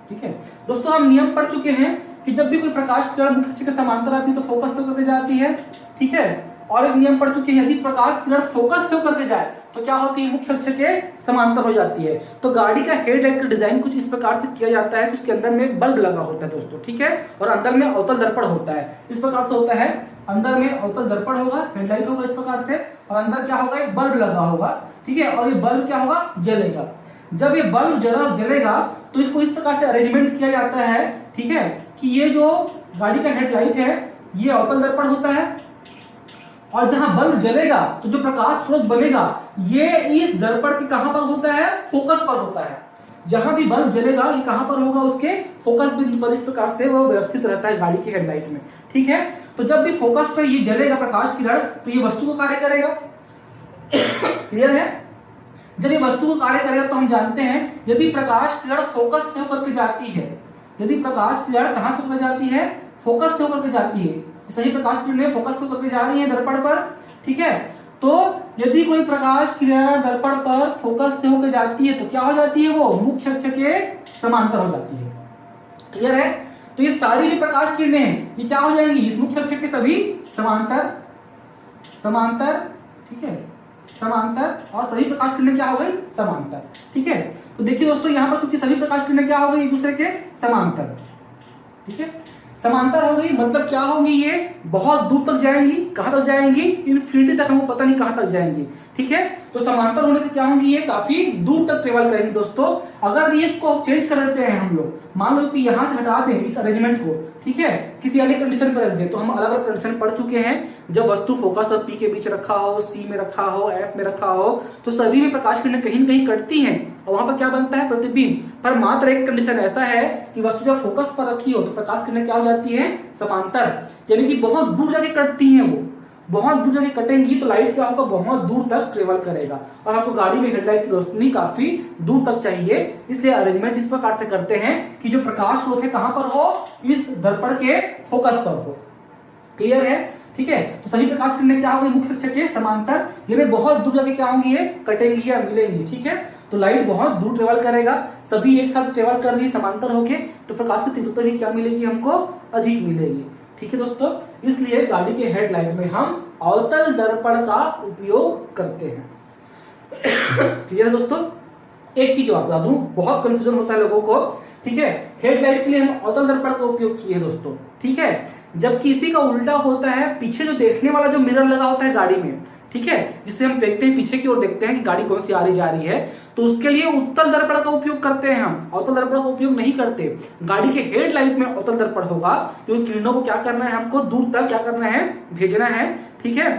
ठीक है दोस्तों, हम नियम पढ़ चुके हैं कि जब भी कोई प्रकाश किरण मुख्य अक्ष के समांतर आती है तो फोकस से होकर जाती है। ठीक है, और एक नियम पढ़ चुके हैं यदि प्रकाश किरण फोकस से होकर जाए तो क्या होती है, मुख्य अक्ष के समांतर हो जाती है। तो गाड़ी का हेडलाइट का डिजाइन कुछ इस प्रकार से किया जाता है कि उसके अंदर में एक बल्ब लगा होता है दोस्तों। ठीक है, और अंदर में अवतल दर्पण होता है, इस प्रकार से होता है, अंदर में अवतल दर्पण होगा, हेडलाइट होगा इस प्रकार से, और अंदर क्या होगा, एक बल्ब लगा होगा। ठीक है, और ये बल्ब क्या होगा, जलेगा। जब ये बल्ब जलेगा तो इसको इस प्रकार से अरेंजमेंट किया जाता है, ठीक है, कि ये जो गाड़ी का हेडलाइट है ये अवतल दर्पण होता है और जहां बल्ब जलेगा तो जो प्रकाश स्रोत बनेगा ये इस दर्पण के कहां पर होता है, फोकस पर होता है। जहां भी बल्ब जलेगा ये कहां पर होगा, उसके फोकस बिंदु पर। इस प्रकार से वो व्यवस्थित रहता है गाड़ी की हेडलाइट में। ठीक है, तो जब भी फोकस पर ये जलेगा प्रकाश किरण तो ये वस्तु को कार्य करेगा। क्लियर है, जब ये वस्तु को कार्य करेगा तो हम जानते हैं यदि प्रकाश किरण फोकस से होकर के जाती है, यदि प्रकाश किरण कहां से होकर जाती है, फोकस से होकर के जाती है, सही प्रकाश किरणें फोकस से होकर के जा रही है दर्पण पर। ठीक है, तो यदि कोई प्रकाश किरण दर्पण पर फोकस से होकर जाती है तो क्या हो जाती है, वो मुख्य अक्ष के समांतर हो जाती है। क्लियर है, तो ये सारी जो प्रकाश किरणें ये क्या हो जाएंगी, इस मुख्य अक्ष के सभी समांतर, समांतर। ठीक है, समांतर, और सभी प्रकाश किरणें क्या हो गई, समांतर। ठीक है, तो देखिए दोस्तों यहाँ पर चूंकि सभी प्रकाश किरणें क्या हो गई, एक दूसरे के समांतर। ठीक है, समांतर हो गई मतलब क्या होगी, ये बहुत दूर तक जाएंगी। कहां तक जाएंगी, इन्फिनिटी तक, हमको पता नहीं कहां तक जाएंगी। ठीक है, तो समांतर होने से क्या होंगी, ये काफी दूर तक ट्रेवल करेंगी दोस्तों। अगर इसको चेंज कर देते हैं हम लोग, मान लो कि यहां से हटा दें इस अरेंजमेंट को, ठीक है, किसी अलग कंडीशन पर रख दें, तो हम अलग अलग कंडीशन पढ़ चुके हैं। जब वस्तु फोकस और पी के बीच रखा हो, सी में रखा हो, एफ में रखा हो, तो सभी में प्रकाश किरणें कहीं न कहीं कटती हैं और वहां पर क्या बनता है, प्रतिबिंब। पर मात्र एक कंडीशन ऐसा है कि वस्तु जब फोकस पर रखी हो तो प्रकाश किरणें क्या हो जाती है, समांतर, यानी कि बहुत दूर जाके कटती हैं। वो बहुत दूर जाके कटेंगी तो लाइट क्या होगा, बहुत दूर तक ट्रेवल करेगा। और आपको गाड़ी में हेडलाइट की रोशनी काफी दूर तक चाहिए, इसलिए अरेंजमेंट इस प्रकार से करते हैं कि जो प्रकाश स्रोत है कहां पर हो, इस दर्पण के फोकस पर हो। क्लियर है, ठीक है। तो सभी प्रकाश किरणें क्या होगी, मुख्य अक्ष के समांतर, ये बहुत दूर जाके क्या होंगी, ये कटेंगी या मिलेंगी। ठीक है, तो लाइट बहुत दूर ट्रेवल करेगा, सभी एक साथ ट्रेवल कर रही है समांतर होके, तो प्रकाश की तीव्रता भी क्या मिलेगी, हमको अधिक मिलेगी। ठीक है दोस्तों, इसलिए गाड़ी के हेडलाइट में हम अवतल दर्पण का उपयोग करते हैं। क्लियर है दोस्तों। एक चीज और बता दूं, बहुत कंफ्यूजन होता है लोगों को। ठीक है, हेडलाइट के लिए हम अवतल दर्पण का उपयोग किए हैं दोस्तों। ठीक है, जबकि इसी का उल्टा होता है, पीछे जो देखने वाला जो मिरर लगा होता है गाड़ी में, ठीक है, जिससे हम देखते हैं पीछे की ओर देखते हैं कि गाड़ी कौन सी आ रही जा रही है, तो उसके लिए उत्तल दर्पण का उपयोग करते हैं हम, अवतल दर्पण का उपयोग नहीं करते। गाड़ी के हेडलाइट में अवतल दर्पण होगा, क्योंकि किरणों को क्या करना है, हमको दूर तक क्या करना है, भेजना है। ठीक है,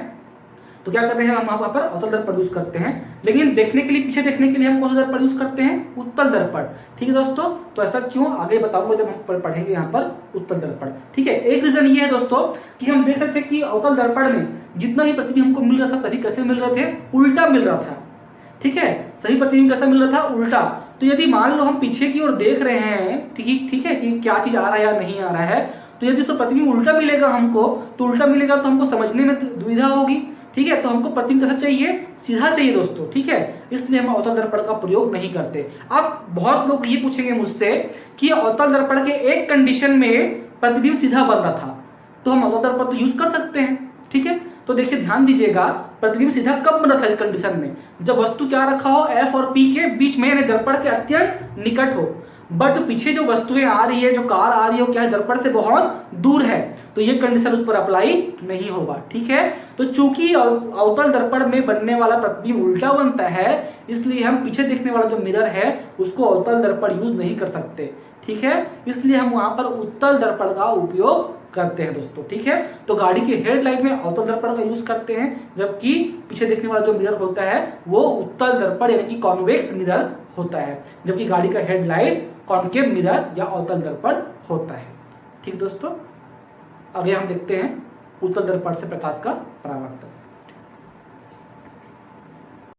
तो क्या कर रहे हैं हम वहां पर अवतल दर्पण यूज करते हैं। लेकिन देखने के लिए, पीछे देखने के लिए हम कौन सा दर्पण यूज करते हैं, उत्तल दर्पण। ठीक है दोस्तों, तो ऐसा क्यों आगे बताऊंगा जब हम पढ़ेंगे यहाँ पर उत्तल दर्पण। ठीक है, एक रीजन ये है दोस्तों कि हम देख रहे थे कि अवतल दर्पण में जितना भी प्रतिबिंब हमको मिल रहा था, सभी कैसे मिल रहे थे, उल्टा मिल रहा था। ठीक है, सही प्रतिबिंब कैसा मिल रहा था, उल्टा। तो यदि मान लो हम पीछे की ओर देख रहे हैं, ठीक है, कि क्या चीज आ रहा है या नहीं आ रहा है, तो यदि उसका प्रतिबिंब उल्टा मिलेगा हमको, तो उल्टा मिलेगा तो हमको समझने में दुविधा होगी। ठीक है, तो हमको प्रतिबिंब कैसा चाहिए, सीधा चाहिए दोस्तों। ठीक है, इसलिए हम अवतल दर्पण का प्रयोग नहीं करते। अब बहुत लोग ये पूछेंगे मुझसे कि अवतल दर्पण के एक कंडीशन में प्रतिबिंब सीधा बन रहा था, तो हम अवतल दर्पण तो यूज कर सकते हैं। ठीक है, तो देखिए ध्यान दीजिएगा, प्रतिबिंब सीधा कब बन रहा था इस कंडीशन में, जब वस्तु क्या रखा हो, एफ और पी के बीच में, यानी दर्पण के अत्यंत निकट हो। बट पीछे जो वस्तुएं आ रही है, जो कार आ रही है, वो क्या है, दर्पण से बहुत दूर है, तो ये कंडीशन उस पर अप्लाई नहीं होगा। ठीक है, तो चूंकि अवतल दर्पण में बनने वाला प्रतिबिंब उल्टा बनता है, इसलिए हम पीछे देखने वाला जो मिरर है उसको अवतल दर्पण यूज नहीं कर सकते। ठीक है, इसलिए हम वहां पर उत्तल दर्पण का उपयोग करते हैं दोस्तों। ठीक है, तो गाड़ी के हेडलाइट में अवतल दर्पण का यूज करते हैं, जबकि पीछे देखने वाला जो मिरर होता है वो उत्तल दर्पण यानी कि कॉन्वेक्स मिरर होता है, जबकि गाड़ी का हेडलाइट कॉन्केव मिरर या अवतल दर्पण होता है। ठीक दोस्तों, आगे हम देखते हैं उत्तल दर्पण से प्रकाश का परावर्तन।